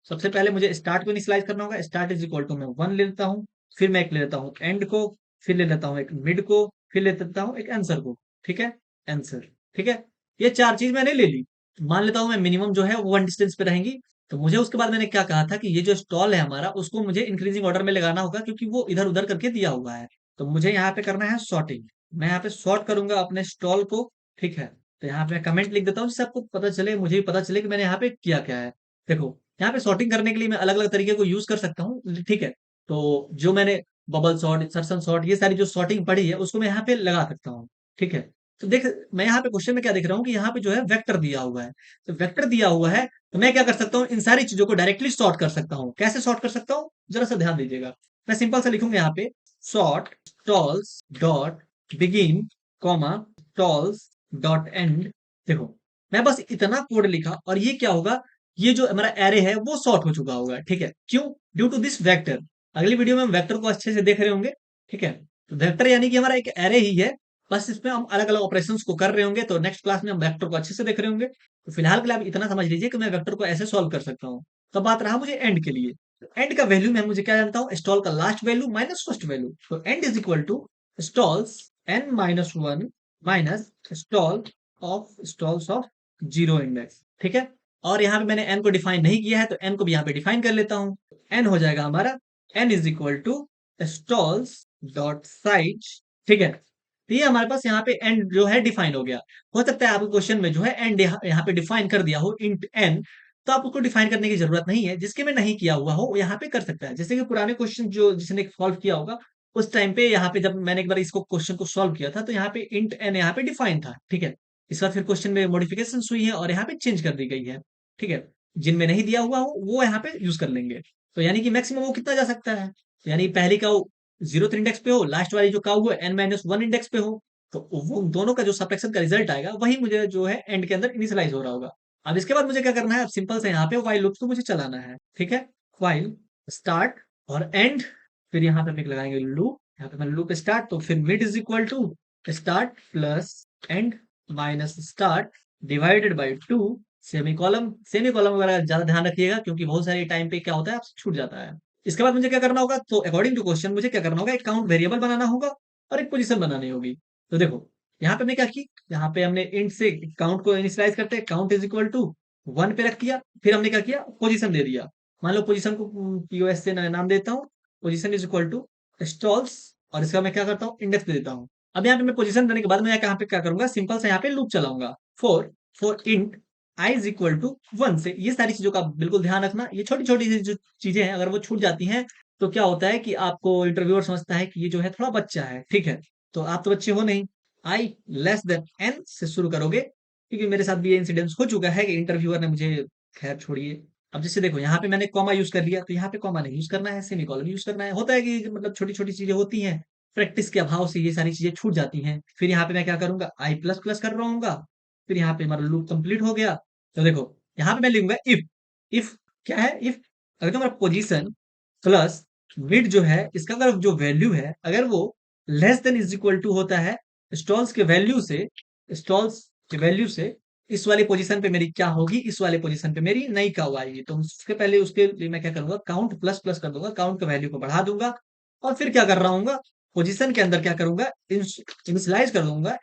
सबसे पहले मुझे स्टार्ट को इनिशियलाइज करना होगा। स्टार्ट इज इक्वल टू मैं वन ले लेता हूँ, फिर मैं एक ले लेता हूँ एंड को, फिर ले लेता हूँ एक मिड को, फिर ले लेता हूँ एक आंसर को, ठीक है, आंसर, ठीक है। ये चार चीज मैंने ले ली। मान लेता हूँ मैं मिनिमम जो है वो वन डिस्टेंस पे रहेंगी। तो मुझे उसके बाद मैंने क्या कहा था कि ये जो स्टॉल है हमारा उसको मुझे इंक्रीजिंग ऑर्डर में लगाना होगा, क्योंकि वो इधर उधर करके दिया हुआ है। तो मुझे यहाँ पे करना है सॉर्टिंग। मैं यहाँ पे सॉर्ट करूंगा अपने स्टॉल को, ठीक है। तो यहाँ पे मैं कमेंट लिख देता हूँ जिससे आपको पता चले, मुझे भी पता चले कि मैंने यहाँ पे किया क्या है। देखो यहाँ पे सॉर्टिंग करने के लिए मैं अलग अलग तरीके को यूज कर सकता हूँ, ठीक है। तो जो मैंने बबल सॉर्ट, इंसर्शन सॉर्ट, ये सारी जो सॉर्टिंग पढ़ी है उसको मैं यहाँ पे लगा सकता हूँ, ठीक है। तो देख, मैं यहाँ पे क्वेश्चन में क्या देख रहा हूँ कि यहाँ पे जो है वेक्टर दिया हुआ है। तो वेक्टर दिया हुआ है, तो मैं क्या कर सकता हूँ, इन सारी चीजों को डायरेक्टली सॉर्ट कर सकता हूँ। कैसे सॉर्ट कर सकता हूँ, जरा सा ध्यान दीजिएगा। मैं सिंपल सा लिखूंगा यहाँ पे, sort stalls dot begin comma stalls dot and. देखो मैं बस इतना कोड लिखा, और ये क्या होगा, ये जो हमारा एरे है वो सॉर्ट हो चुका होगा, ठीक है। क्यों? Due to this vector. अगली वीडियो में हम वेक्टर को अच्छे से देख रहे होंगे। ठीक है, तो वेक्टर यानी कि हमारा एक एरे ही है, बस इसमें हम अलग अलग ऑपरेशंस को कर रहे होंगे। तो नेक्स्ट क्लास में हम वेक्टर को अच्छे से देख रहे होंगे। तो फिलहाल के लिए आप इतना समझ लीजिए कि मैं वेक्टर को ऐसे सॉल्व कर सकता हूँ। तो बात रहा मुझे एंड के लिए। एंड का वैल्यू मैं मुझे क्या जानता हूँ, स्टॉल का last value minus first value. तो end is equal to stalls N minus one minus stalls of zero index. ठीक है, और यहाँ पे मैंने एन को डिफाइन नहीं किया है, तो एन को भी यहाँ पे डिफाइन कर लेता हूँ। एन हो जाएगा हमारा N is equal to stalls dot size. ठीक है, तो ये हमारे पास यहाँ पे एंड जो है डिफाइन हो गया। हो सकता है आपके क्वेश्चन में जो है एंड यहाँ पे डिफाइन कर दिया हो इंट एन, तो आप उसको डिफाइन करने की जरूरत नहीं है। जिसके में नहीं किया हुआ हो वो यहाँ पे कर सकता है। जैसे कि पुराने क्वेश्चन जो जिसने सॉल्व किया होगा, उस टाइम पे यहाँ पे जब मैंने एक बार इसको क्वेश्चन को सॉल्व किया था, तो यहाँ पे इंट एन यहाँ पे डिफाइन था। ठीक है, इस बार फिर क्वेश्चन में मॉडिफिकेशन हुई है और यहाँ पे चेंज कर दी गई है। ठीक है, जिनमें नहीं दिया हुआ हो वो यहाँ पे यूज कर लेंगे। तो यानी कि मैक्सिमम वो कितना जा सकता है, यानी पहली का जीरो इंडेक्स पे हो, लास्ट वाली जो काउ है एन माइनस वन इंडेक्स पे हो, तो वो दोनों का जो सबट्रैक्शन का रिजल्ट आएगा वही मुझे जो है एंड के अंदर इनिशियलाइज हो रहा होगा। अब इसके बाद मुझे क्या करना है, अब सिंपल से यहाँ पे वाइल लूप तो मुझे चलाना है। ठीक है, वाइल स्टार्ट और एंड, फिर यहाँ पे हम एक लगाएंगे लूप। यहाँ पे मैंने लूप स्टार्ट, तो फिर mid is equal to start plus end minus start divided by two semicolon. Semicolon वगैरह ज्यादा ध्यान रखिएगा, क्योंकि बहुत सारे टाइम पे क्या होता है आपसे छूट जाता है। इसके बाद मुझे क्या करना होगा, तो अकॉर्डिंग टू क्वेश्चन मुझे क्या करना होगा, एक काउंट वेरिएबल बनाना होगा और एक पोजीशन बनानी होगी। तो देखो यहाँ पे हमने क्या की, यहाँ पे हमने इंट से काउंट को इनिशियलाइज करते हैं, count is equal to one पे रख दिया। फिर हमने क्या किया, पोजीशन दे दिया। मान लो पोजीशन को पीओएस से नाम देता हूँ, position is equal to stalls, और इसका मैं क्या करता हूँ, इंडेक्स दे देता हूँ। अब यहाँ पे मैं पोजीशन देने के बाद मैं यहाँ पे क्या करूंगा, सिंपल से यहाँ पे लूप चलाऊंगा for for int I is equal to one से। ये सारी चीजों का बिल्कुल ध्यान रखना, ये छोटी छोटी सी जो चीजें हैं अगर वो छूट जाती हैं तो क्या होता है कि आपको इंटरव्यूअर समझता है कि ये जो है थोड़ा बच्चा है। ठीक है, तो आप तो बच्चे हो नहीं। आई लेस देन एन से शुरू करोगे, क्योंकि मेरे साथ भी ये इंसिडेंस हो चुका है कि इंटरव्यूअर ने मुझे, खैर छोड़िए। अब जैसे देखो यहाँ पे मैंने कॉमा यूज कर लिया, तो यहाँ पे कॉमा नहीं यूज करना है, सेमीकोलन यूज करना है। होता है कि मतलब छोटी छोटी चीजें होती हैं, प्रैक्टिस के अभाव से ये सारी चीजें छूट जाती हैं। फिर यहाँ पे मैं क्या करूंगा, आई प्लस प्लस कर रहा हूँ। फिर यहाँ पे हमारा लूप कंप्लीट हो गया। तो देखो यहाँ पे मैं लिखूंगा इफ। इफ क्या है, इफ अगर जो हमारा पोजीशन प्लस मिड जो है, इसका अगर जो वैल्यू है अगर वो less than is equal to होता है स्टॉल्स के वैल्यू से, स्टॉल्स के वैल्यू से इस वाले पोजीशन पे मेरी क्या होगी, इस वाले पोजीशन पे मेरी नई काउ आएगी। तो उसके पहले उसके लिए मैं क्या करूंगा, काउंट प्लस प्लस कर दूंगा, काउंट के वैल्यू को बढ़ा दूंगा। और फिर क्या कर रहा हूँ, पोजीशन के अंदर क्या करूंगा, इनिशियलाइज कर दूंगा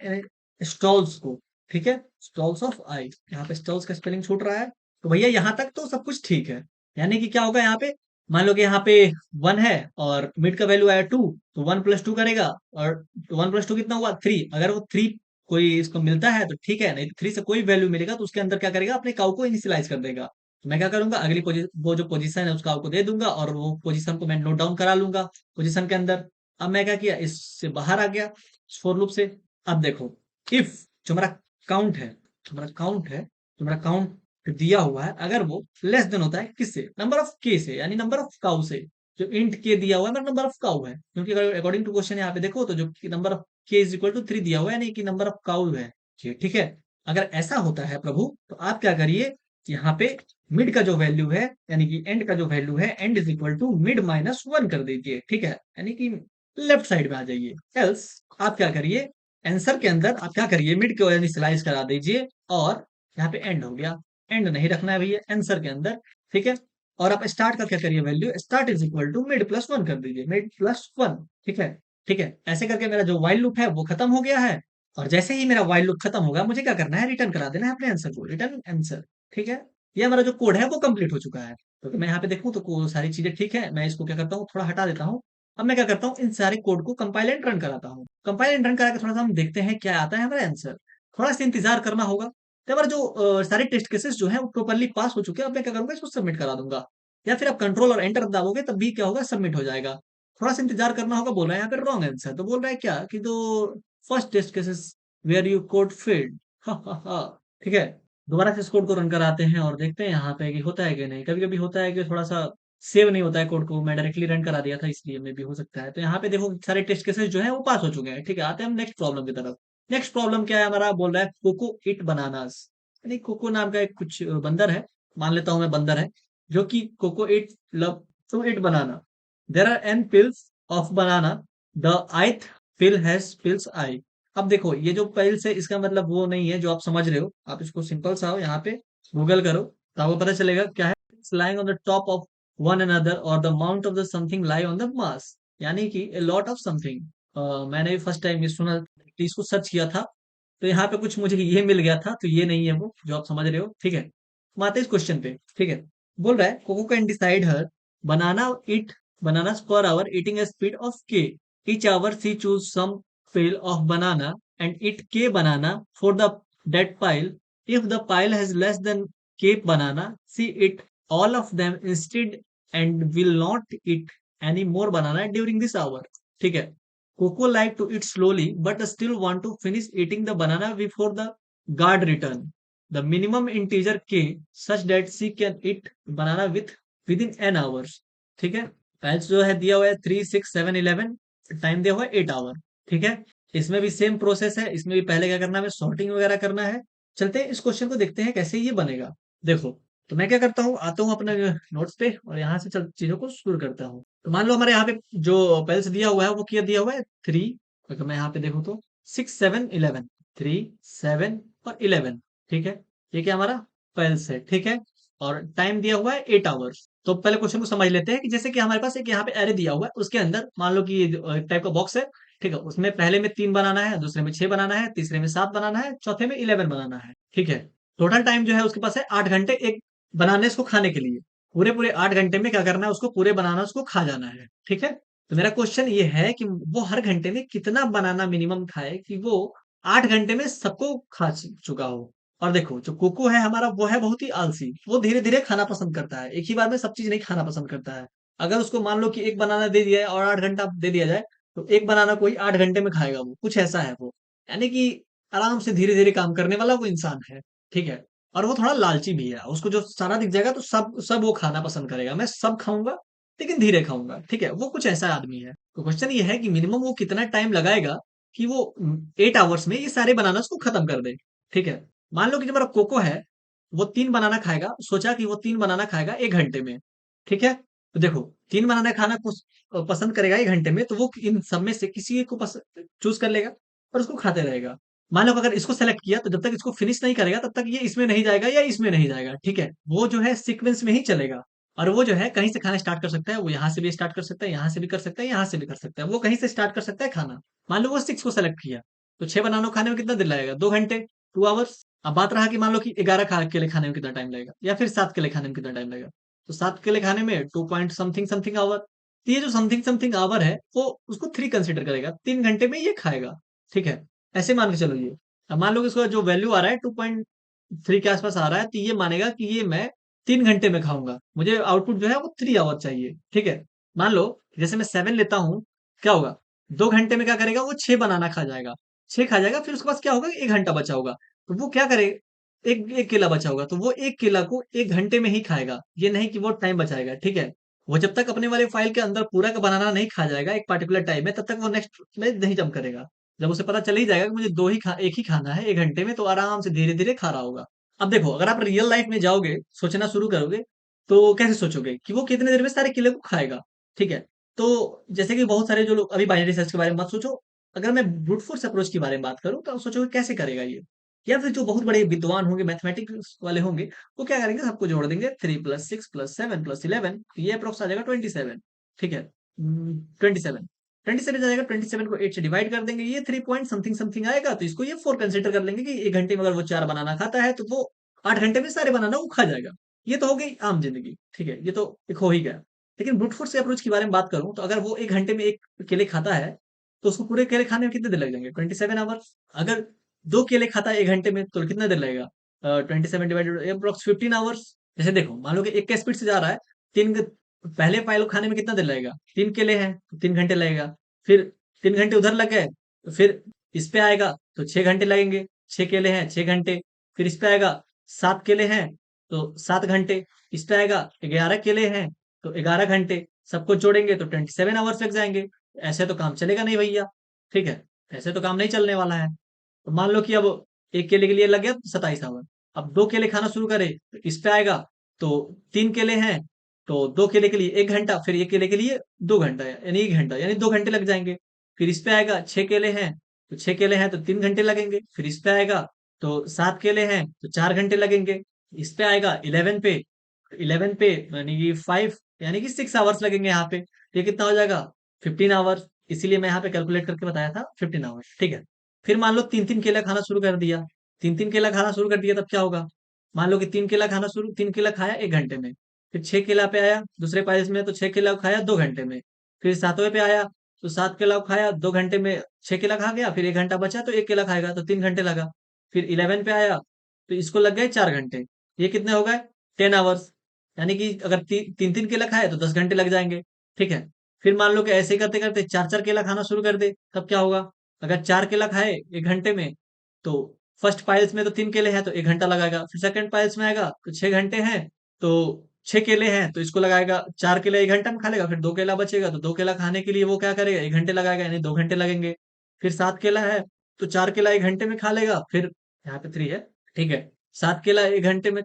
स्टॉल्स को। ठीक है, स्टॉल्स ऑफ आई, यहाँ पे स्टॉल्स का स्पेलिंग छूट रहा है। तो भैया यहाँ तक तो सब कुछ ठीक है। यानी कि क्या होगा यहाँ पे, मान लो कि यहाँ पे वन है और मिड का वैल्यू आया टू, तो वन प्लस टू करेगा, और वन प्लस टू कितना हुआ, थ्री। अगर वो थ्री कोई इसको मिलता है तो ठीक है, नहीं तो थ्री से कोई वैल्यू मिलेगा तो उसके अंदर क्या करेगा, अपने काउ को इनिशियलाइज कर देगा। तो मैं क्या करूंगा, अगली वो जो पोजीशन है उस काउ को दे दूंगा और वो पोजीशन को मैं नोट डाउन करा लूंगा पोजीशन के अंदर। अब मैं क्या किया, इससे बाहर आ गया फॉर लूप से। अब देखो इफ जो हमारा काउंट है, जो हमारा काउंट है, जो हमारा काउंट दिया हुआ है, अगर वो लेस देन होता है किससे, नंबर ऑफ के से, यानी नंबर ऑफ काउ से। जो इंट के दिया हुआ है नंबर ऑफ काउ है, क्योंकि अगर अकॉर्डिंग टू क्वेश्चन यहाँ पे देखो तो जो नंबर ऑफ के इज इक्वल टू थ्री दिया हुआ है, यानी कि नंबर ऑफ काउ है। ठीक है, अगर ऐसा होता है प्रभु, तो आप क्या करिए, यहाँ पे मिड का जो वैल्यू है, यानी कि एंड का जो वैल्यू है, end is equal to mid minus one कर दीजिए। ठीक है, यानी कि लेफ्ट साइड में आ जाइए। एल्स आप क्या करिए, आंसर के अंदर आप क्या करिए, मिड को इनिशियलाइज करा दीजिए और यहाँ पे एंड हो गया। एंड नहीं रखना है भैया आंसर के अंदर। ठीक है, और आप स्टार्ट का क्या करिए, value start is equal to mid plus one कर दीजिए, मिड प्लस वन। ठीक है, ठीक है, ऐसे करके मेरा जो वाइल लूप है वो खत्म हो गया है। और जैसे ही मेरा वाइल लूप खत्म होगा, मुझे क्या करना है, रिटर्न करा देना है अपने आंसर को, रिटर्न आंसर। ठीक है, ये हमारा जो कोड है वो कंप्लीट हो चुका है। तो मैं यहाँ पे देखूँ तो सारी चीजें ठीक है। मैं इसको क्या करता हूँ, थोड़ा हटा देता हूँ। अब मैं क्या करता हूँ, इन सारे कोड को कंपाइल एंड रन कराता हूँ। कंपाइल एंड रन करा के थोड़ा सा हम देखते हैं क्या आता है हमारा आंसर। थोड़ा सा इंतजार करना होगा। तो हमारे जो सारे टेस्ट केसेस जो है वो प्रॉपरली पास हो चुके हैं। अब मैं क्या करूंगा, इसको सबमिट करा दूंगा, या फिर आप कंट्रोल और एंटर दाबोगे तब भी क्या होगा, सबमिट हो जाएगा। थोड़ा सा इंतजार करना होगा। बोल रहा है यहाँ पे रॉन्ग आंसर, तो बोल रहा है क्या कि दो first test cases where you code failed. ठीक है, दोबारा से इस कोड को रन कराते हैं और देखते हैं यहाँ पे कि होता है कि नहीं। कभी कभी होता है कि थोड़ा सा सेव नहीं होता है कोड को, मैं डायरेक्टली रन करा दिया था इसलिए में भी हो सकता है। तो यहाँ पे देखो सारे टेस्ट केसेस जो है वो पास हो चुके हैं। ठीक है, आते हैं हम नेक्स्ट प्रॉब्लम की तरफ। नेक्स्ट प्रॉब्लम क्या है हमारा, बोल रहा है कोको इट बनानास, यानी कोको नाम का एक कुछ बंदर है, मान लेता हूं मैं बंदर है, जो कि Koko it love to eat banana. There are N piles of banana, the ith pile has piles I. अब देखो ये जो पिल्स है इसका मतलब वो नहीं है जो आप समझ रहे हो, आप इसको सिंपल सा हो यहाँ पे गूगल करो तो आपको पता चलेगा क्या है। Lying on the top of one another और the amount of the something lie on the mass, यानी कि ए लॉट ऑफ समथिंग। मैंने भी फर्स्ट टाइम ये सुना, इसको सर्च किया था तो यहाँ पे कुछ मुझे ये मिल गया था, तो ये नहीं है वो जो आप समझ रहे हो, ठीक है। हम आते हैं इस क्वेश्चन पे, ठीक है। बोल रहा है Koko can decide her banana it bananas per hour eating a speed of k. Each hour she choose some pile of banana and eat k banana for the that pile. If the pile has less than k banana, she eat all of them instead and will not eat any more banana during this hour. ठीक है। Coco like to eat slowly but still want to finish eating the banana before the guard return. The minimum integer k such that she can eat banana within an hours. ठीक है। Patch जो है दिया हुआ है 3, 6, 7, 11, time दिया हुआ है 8 आवर। ठीक है। इसमें भी सेम प्रोसेस है, इसमें भी पहले क्या करना है, हमें सॉर्टिंग वगैरह करना है। चलते हैं इस क्वेश्चन को देखते हैं कैसे ये बनेगा। देखो, तो मैं क्या करता हूँ, आता हूँ अपने नोट्स पे और यहाँ से चीजों को शुरू करता हूँ। तो मान लो हमारे यहाँ पे जो पेल्स दिया हुआ है वो क्या दिया हुआ है 3। अगर मैं यहाँ पे देखूँ तो 6, 7, 11, 3, 7 और 11। ठीक है। ये क्या हमारा पेल्स है, ठीक है। और टाइम दिया हुआ है 8 आवर्स। तो पहले क्वेश्चन को समझ लेते हैं कि जैसे कि हमारे पास एक यहाँ पे एरे दिया हुआ है, उसके अंदर मान लो कि ये एक टाइप का बॉक्स है, ठीक है। उसमें पहले में 3 बनाना है, दूसरे में 6 बनाना है, तीसरे में 7 बनाना है, चौथे में 11 बनाना है, ठीक है। टोटल टाइम जो है उसके पास है 8 घंटे एक बनाने इसको खाने के लिए। पूरे पूरे 8 घंटे में क्या करना है, उसको पूरे बनाना उसको खा जाना है, ठीक है। तो मेरा क्वेश्चन ये है कि वो हर घंटे में कितना बनाना मिनिमम खाए कि वो 8 घंटे में सबको खा चुका हो। और देखो जो कोको है हमारा वो है बहुत ही आलसी, वो धीरे धीरे खाना पसंद करता है, एक ही बार में सब चीज नहीं खाना पसंद करता है। अगर उसको मान लो कि एक बनाना दे दिया है और 8 घंटा दे दिया जाए, तो एक बनाना कोई 8 घंटे में खाएगा, वो कुछ ऐसा है वो। यानी कि आराम से धीरे धीरे काम करने वाला वो इंसान है, ठीक है। और वो थोड़ा लालची भी है, उसको जो सारा दिख जाएगा तो सब सब वो खाना पसंद करेगा, मैं सब खाऊंगा लेकिन धीरे खाऊंगा, ठीक है। वो कुछ ऐसा आदमी है। तो क्वेश्चन ये है कि मिनिमम वो कितना टाइम लगाएगा कि वो 8 आवर्स में ये सारे बनाना को खत्म कर दे, ठीक है। मान लो कि जो हमारा कोको है वो 3 बनाना खाएगा, सोचा कि वो 3 बनाना खाएगा 1 घंटे में, ठीक है। तो देखो 3 बनाना खाना कुछ पसंद करेगा 1 घंटे में, तो वो इन सब में से किसी एक को चूज कर लेगा और उसको खाते रहेगा। मान लो कि अगर इसको सेलेक्ट किया तो जब तक इसको फिनिश नहीं करेगा तब तक ये इसमें नहीं जाएगा या इसमें नहीं जाएगा, ठीक है। वो जो है सीक्वेंस में ही चलेगा। और वो जो है कहीं से खाना स्टार्ट कर सकता है, वो यहाँ से भी स्टार्ट कर सकता है, यहाँ से भी कर सकता है, यहाँ से भी कर सकता है, वो कहीं से स्टार्ट कर सकता है खाना। मान लो वो 6 को सेलेक्ट किया, तो 6 बनाना खाने में कितना देर लगेगा, 2 घंटे, 2 आवर्स। अब बात रहा कि मान लो कि 11 केले खाने में कितना टाइम लगेगा या फिर 7 केले खाने में कितना टाइम लगेगा। तो 7 केले खाने में 2 पॉइंट समथिंग समथिंग आवर। तो ये जो समथिंग समथिंग आवर है वो उसको 3 कंसिडर करेगा, 3 घंटे में ये खाएगा, ठीक है। ऐसे मान के चलो ये। अब मान लो कि इसका जो वैल्यू आ रहा है 2.3 के आसपास आ रहा है, तो ये मानेगा कि ये मैं 3 घंटे में खाऊंगा, मुझे आउटपुट जो है वो 3 आवर चाहिए, ठीक है। मान लो जैसे मैं 7 लेता हूँ, क्या होगा, 2 घंटे में क्या करेगा वो 6 बनाना खा जाएगा, 6 खा जाएगा, फिर उसके पास क्या होगा, 1 घंटा बचा होगा। तो वो क्या करे, एक एक केला बचा होगा तो वो एक केला को 1 घंटे में ही खाएगा, ये नहीं कि वो टाइम बचाएगा, ठीक है। वो जब तक अपने वाले फाइल के अंदर पूरा का बनाना नहीं खा जाएगा एक पर्टिकुलर टाइम में, तब तक वो नेक्स्ट में नहीं जंप करेगा। जब उसे पता चल ही जाएगा कि मुझे एक ही खाना है 1 घंटे में, तो आराम से धीरे धीरे खा रहा होगा। अब देखो अगर आप रियल लाइफ में जाओगे, सोचना शुरू करोगे, तो कैसे सोचोगे कि वो कितने देर में सारे केले को खाएगा, ठीक है। तो जैसे कि बहुत सारे जो लोग अभी बाइनरी सर्च के बारे में मत सोचो, अगर मैं ब्रूट फोर्स अप्रोच के बारे में बात करूं तो आप सोचोगे कैसे करेगा ये। या फिर जो बहुत बड़े विद्वान होंगे, मैथमेटिक्स वाले होंगे, वो क्या करेंगे, सबको जोड़ देंगे, 3 + 6 + 7 + 11, ये अप्रोक्स आ जाएगा 27, ठीक है। 27, 27 आ जाएगा, 27 को 8 से डिवाइड कर देंगे, ये 3 पॉइंट समथिंग समथिंग आएगा, तो इसको ये 4 कंसिडर कर लेंगे कि 1 घंटे में अगर वो 4 बनाना खाता है तो वो 8 घंटे में सारे बनाना वो खा जाएगा। ये तो हो गई आम जिंदगी, ठीक है, ये तो एक हो ही गया। लेकिन ब्रूट फोर्स अप्रोच के बारे में बात करूं तो अगर वो 1 घंटे में एक केले खाता है, तो उसको पूरे केले खाने में कितने देर लग जाएंगे, 27 आवर्स। अगर 2 केले खाता है 1 घंटे में तो कितना देर लगेगा, 27 डिवाइडेड अप्रोक्स 15 आवर्स। जैसे देखो मान लो कि एक के स्पीड से जा रहा है, तीन पहले फाइल को खाने में कितना देर लगेगा, 3 केले हैं तो 3 घंटे लगेगा। फिर 3 घंटे उधर लग गए, तो फिर इस पे आएगा तो 6 घंटे लगेंगे, 6 केले हैं 6 घंटे। फिर इस पे आएगा, 7 केले हैं तो 7 घंटे। इस पे आएगा 11 केले हैं तो 11 घंटे। सबको जोड़ेंगे तो 27 आवर्स लग जाएंगे। ऐसे तो काम चलेगा नहीं भैया, ठीक है, ऐसे तो काम नहीं चलने वाला है। तो मान लो कि अब एक केले के लिए लग गया 27 आवर। अब 2 केले खाना शुरू करे तो इस पे आएगा, तो 3 केले हैं तो 2 केले के लिए 1 घंटा, फिर 1 केले के लिए 2 घंटा यानी 1 घंटा यानी 2 घंटे लग जाएँगे। फिर इस पे आएगा 6 केले हैं, तो 6 केले हैं तो 3 घंटे लगेंगे। फिर इस पे आएगा तो 7 केले हैं तो 4 घंटे लगेंगे। इस पे आएगा 11 पे यानी कि 5 यानी कि 6 आवर्स लगेंगे यहाँ पे। ये कितना हो जाएगा 15 आवर्स, इसीलिए मैं यहाँ पे कैलकुलेट करके बताया था 15 आवर्स, ठीक है। फिर मान लो 3-3 केला खाना शुरू कर दिया, 3-3 केला खाना शुरू कर दिया तब क्या होगा? मान लो कि 3 केला खाया 1 घंटे में, फिर 6 केला पे आया दूसरे पाइल्स में तो 6 केला खाया 2 घंटे में, फिर 7वें पे आया तो 7 केला खाया 2 घंटे में, 6 केला खा गया, फिर 1 घंटा बचा तो 1 केला खाएगा तो 3 घंटे लगा। फिर 11 पे आया तो इसको लग गए 4 घंटे। ये कितने हो गए? 10 आवर्स। यानी कि अगर 3-3 केला खाए तो 10 घंटे लग जाएंगे, ठीक है। फिर मान लो कि ऐसे ही करते करते 4-4 केला खाना शुरू कर दे, तब क्या होगा? अगर 4 केला खाए 1 घंटे में तो फर्स्ट पाइल्स में तो 3 केले हैं तो 1 घंटा लगाएगा, फिर सेकंड पाइल्स में आएगा तो 6 घंटे हैं तो 6 केले हैं तो इसको लगाएगा, 4 केले 1 घंटा में खा लेगा, फिर 2 केला बचेगा तो 2 केला खाने के लिए वो क्या करेगा 1 घंटे लगाएगा यानी 2 घंटे लगेंगे। फिर 7 केला है तो 4 केला 1 घंटे में खा लेगा, फिर यहाँ पे 3 है, ठीक है। 7 केला 1 घंटे में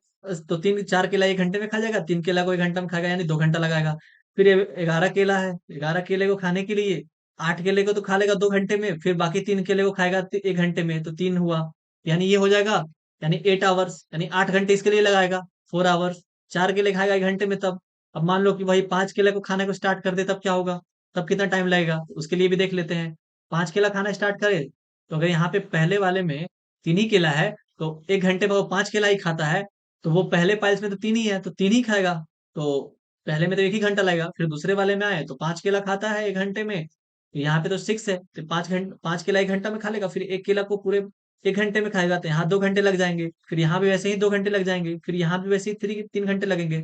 तो 4 केला 1 घंटे में खा जाएगा, 3 केला को 1 घंटा में खाएगा यानी 2 घंटा लगाएगा। फिर ये 11 केला है, 11 केले को खाने के लिए 8 केले को तो खा लेगा 2 घंटे में, फिर बाकी 3 केले को खाएगा 1 घंटे में तो 3 हुआ, यानी ये हो जाएगा यानी 8 आवर्स यानी 8 घंटे इसके लिए लगाएगा, 4 आवर्स। 4 केले खाएगा 1 घंटे में तब। अब मान लो कि वही 5 केले को खाने को स्टार्ट कर दे तब क्या होगा? तब कितना टाइम लगेगा? उसके लिए भी देख लेते हैं। 5 केला खाना स्टार्ट करे तो अगर यहाँ पे पहले वाले में 3 ही केला है तो 1 घंटे में वो 5 केला ही खाता है, तो वो पहले पाइल्स में तो 3 ही है तो 3 ही खाएगा। तो पहले में तो 1 ही घंटा लगेगा, फिर दूसरे वाले में आए तो 5 केला खाता है 1 घंटे में, तो यहाँ पे तो 6 है तो 5 केला 1 घंटा में खा लेगा, फिर 1 केला को पूरे 1 घंटे में खाएगा तो यहाँ 2 घंटे लग जाएँगे, फिर यहाँ भी वैसे ही 2 घंटे लग जाएँगे, फिर यहाँ भी वैसे ही 3 घंटे लगेंगे।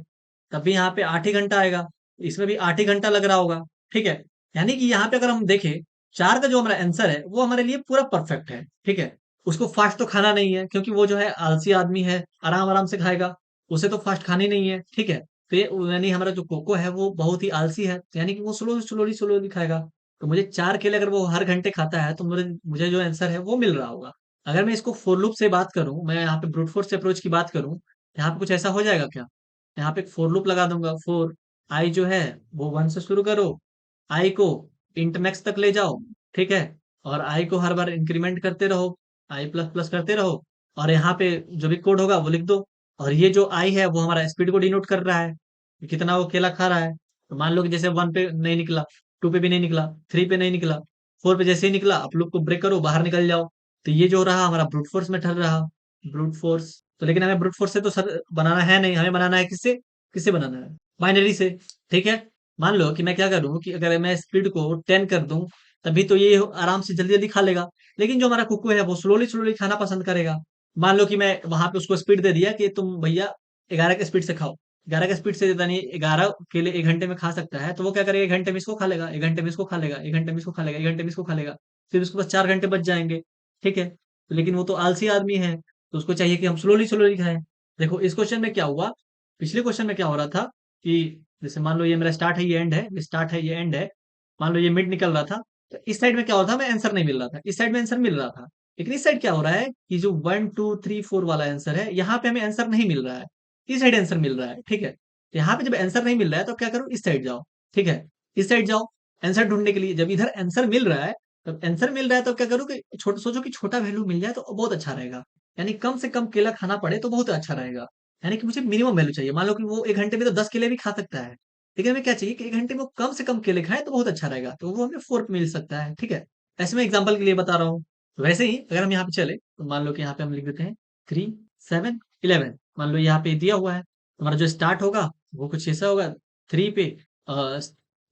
तब भी यहाँ पे 8 ही घंटा आएगा, इसमें भी 8 ही घंटा लग रहा होगा, ठीक है? यानी कि यहाँ पे अगर हम देखें 4 का जो हमारा आंसर है वो हमारे लिए पूरा परफेक्ट है, ठीक है? उसको फास्ट तो खाना नहीं है क्योंकि वो जो है आलसी आदमी है, आराम-आराम से खाएगा, उसे तो फास्ट खानी नहीं है, ठीक है? तो ये यानी हमारा जो कोको है वो बहुत ही आलसी है, यानी कि वो स्लोली खाएगा। तो मुझे 4 केले अगर वो हर घंटे खाता है तो मुझे मुझे जो आंसर है वो मिल रहा होगा। अगर मैं इसको फॉर लूप से बात करूँ, मैं यहाँ पे ब्रूट फोर्स अप्रोच की बात करूँ, यहाँ पे कुछ ऐसा हो जाएगा क्या? यहाँ पे एक फॉर लूप लगा दूंगा, फॉर आई जो है वो 1 से शुरू करो, आई को इंट मैक्स तक ले जाओ, ठीक है? और आई को हर बार इंक्रीमेंट करते रहो, आई प्लस प्लस करते रहो और यहाँ पे जो भी कोड होगा वो लिख दो। और ये जो आई है वो हमारा स्पीड को डिनोट कर रहा है कि कितना वो केला खा रहा है। तो मान लो कि जैसे 1 पे नहीं निकला, 2 पे भी नहीं निकला, 3 पे नहीं निकला, 4 पे जैसे ही निकला आप लोग को ब्रेक करो बाहर निकल जाओ। तो ये जो रहा हमारा ब्रूट फोर्स में ठहर रहा, ब्रूट फोर्स। तो लेकिन हमें ब्रूट फोर्स से तो सर बनाना है नहीं, हमें बनाना है किससे? किससे बनाना है? बाइनरी से, ठीक है। मान लो कि मैं क्या करूं कि अगर मैं स्पीड को 10 कर दूं तभी तो ये आराम से जल्दी जल्दी खा लेगा, लेकिन जो हमारा कुकू है वो स्लोली स्लोली खाना पसंद करेगा। मान लो कि मैं वहां पे उसको स्पीड दे दिया कि तुम भैया 11 के स्पीड से खाओ, 11 के स्पीड से देता नहीं, 11 केले 1 घंटे में खा सकता है तो वो क्या करेगा 1 घंटे में इसको खा लेगा, 1 घंटे में इसको खा लेगा, 1 घंटे में इसको खा लेगा, 1 घंटे में इसको खा लेगा, फिर उसके पास 4 घंटे बच जाएंगे, ठीक है। तो लेकिन वो तो आलसी आदमी है तो उसको चाहिए कि हम स्लोली स्लोली खाएं। देखो इस क्वेश्चन में क्या हुआ, पिछले क्वेश्चन में क्या हो रहा था कि जैसे मान लो ये मेरा स्टार्ट है ये एंड है, ये स्टार्ट है ये एंड है, मान लो ये मिड निकल रहा था, तो इस साइड में क्या हो रहा था, मैं आंसर नहीं मिल रहा था, इस साइड में आंसर मिल रहा था। लेकिन इस साइड क्या हो रहा है कि जो 1 2 3 4 वाला आंसर है यहाँ पे हमें आंसर नहीं मिल रहा है, इस साइड आंसर मिल रहा है, ठीक है। तो यहाँ पे जब आंसर नहीं मिल रहा है तो क्या करो, इस साइड जाओ, ठीक है। इस साइड जाओ आंसर ढूंढने के लिए, जब इधर आंसर मिल रहा है, तब आंसर मिल रहा है तो क्या करो कि सोचो कि छोटा वैल्यू मिल जाए तो बहुत अच्छा रहेगा, यानी कम से कम केला खाना पड़े तो बहुत अच्छा रहेगा। यानी कि मुझे मिनिमम वैल्यू चाहिए, मान लो कि वो 1 घंटे में तो 10 केले भी खा सकता है, लेकिन हमें क्या चाहिए कि 1 घंटे में वो कम से कम केले खाए तो बहुत अच्छा रहेगा, तो वो हमें 4 पे मिल सकता है, ठीक है। ऐसे मैं एग्जांपल के लिए बता रहा हूँ। वैसे ही अगर हम यहाँ पे चले तो मान लो कि यहाँ पे हम लिख देते हैं 3 7 11, मान लो यहाँ पे दिया हुआ है हमारा जो स्टार्ट होगा वो कुछ ऐसा होगा, 3 पे अ,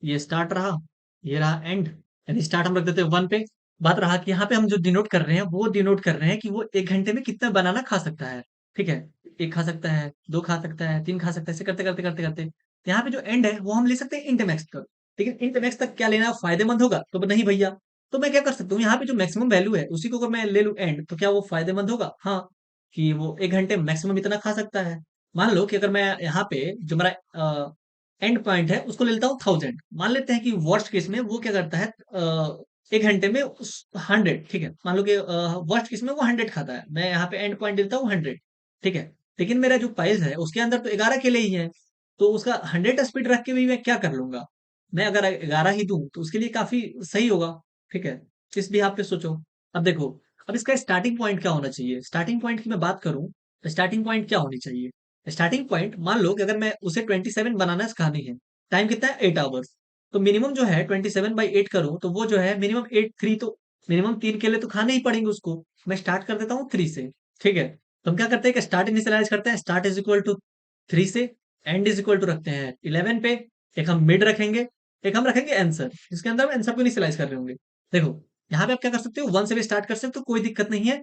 ये स्टार्ट रहा, ये रहा एंड, यानी स्टार्ट हम रख देते हैं 1 पे। बात रहा कि यहाँ पे हम जो डिनोट कर रहे हैं वो डिनोट कर रहे हैं कि वो 1 घंटे में कितना बनाना खा सकता है, ठीक है। 1 खा सकता है, 2 खा सकता है, 3 खा सकता है, ऐसे करते करते तो यहाँ पे जो एंड है वो हम ले सकते हैं इंट मैक्स तक। लेकिन इंट मैक्स तक क्या लेना फायदेमंद होगा? तो नहीं भैया। तो मैं क्या कर सकता हूँ, यहाँ पे जो मैक्सिमम वैल्यू है उसी को अगर मैं ले लूँ एंड, तो क्या वो फायदेमंद होगा? हाँ, कि वो 1 घंटे में मैक्सिमम इतना खा सकता है। मान लो कि अगर मैं यहाँ पे जो मेरा एंड पॉइंट है उसको ले लेता हूँ 1000, मान लेते हैं कि वर्स्ट केस में वो क्या करता है 1 घंटे में 100, ठीक है। मान लो कि वर्स्ट केस में वो 100 खाता है, मैं यहाँ पे एंड पॉइंट देता हूँ 100, ठीक है। लेकिन मेरा जो पाइल्स है उसके अंदर तो 11 केले ही है, तो उसका 100 स्पीड रख के भी मैं क्या कर लूंगा, मैं अगर 11 ही दूं तो उसके लिए काफी सही होगा। ठीक है, इस भी आप पे सोचो। अब देखो, अब इसका स्टार्टिंग पॉइंट क्या होना चाहिए, स्टार्टिंग पॉइंट की मैं बात करूं तो स्टार्टिंग पॉइंट क्या होनी चाहिए। स्टार्टिंग पॉइंट मान लो कि अगर मैं उसे 27 बनाना सिखानी है, टाइम कितना है 8 आवर्स, तो मिनिमम जो है 27/8 करूं तो वो जो है मिनिमम 8 3, तो मिनिमम 3 केले तो खाने ही पड़ेंगे उसको। मैं स्टार्ट कर देता हूँ 3 से। ठीक है, तो हम क्या करते हैं कि स्टार्ट इनिशियलाइज करते हैं, स्टार्ट इज इक्वल टू 3 से, एंड इज इक्वल टू रखते हैं 11 पे। एक हम मिड रखेंगे, एक हम रखेंगे आंसर, जिसके अंदर हम आंसर को इनिशियलाइज कर रहे होंगे। देखो, यहाँ पे आप क्या कर सकते हो, 1 से भी स्टार्ट कर सकते हो, कोई दिक्कत नहीं है।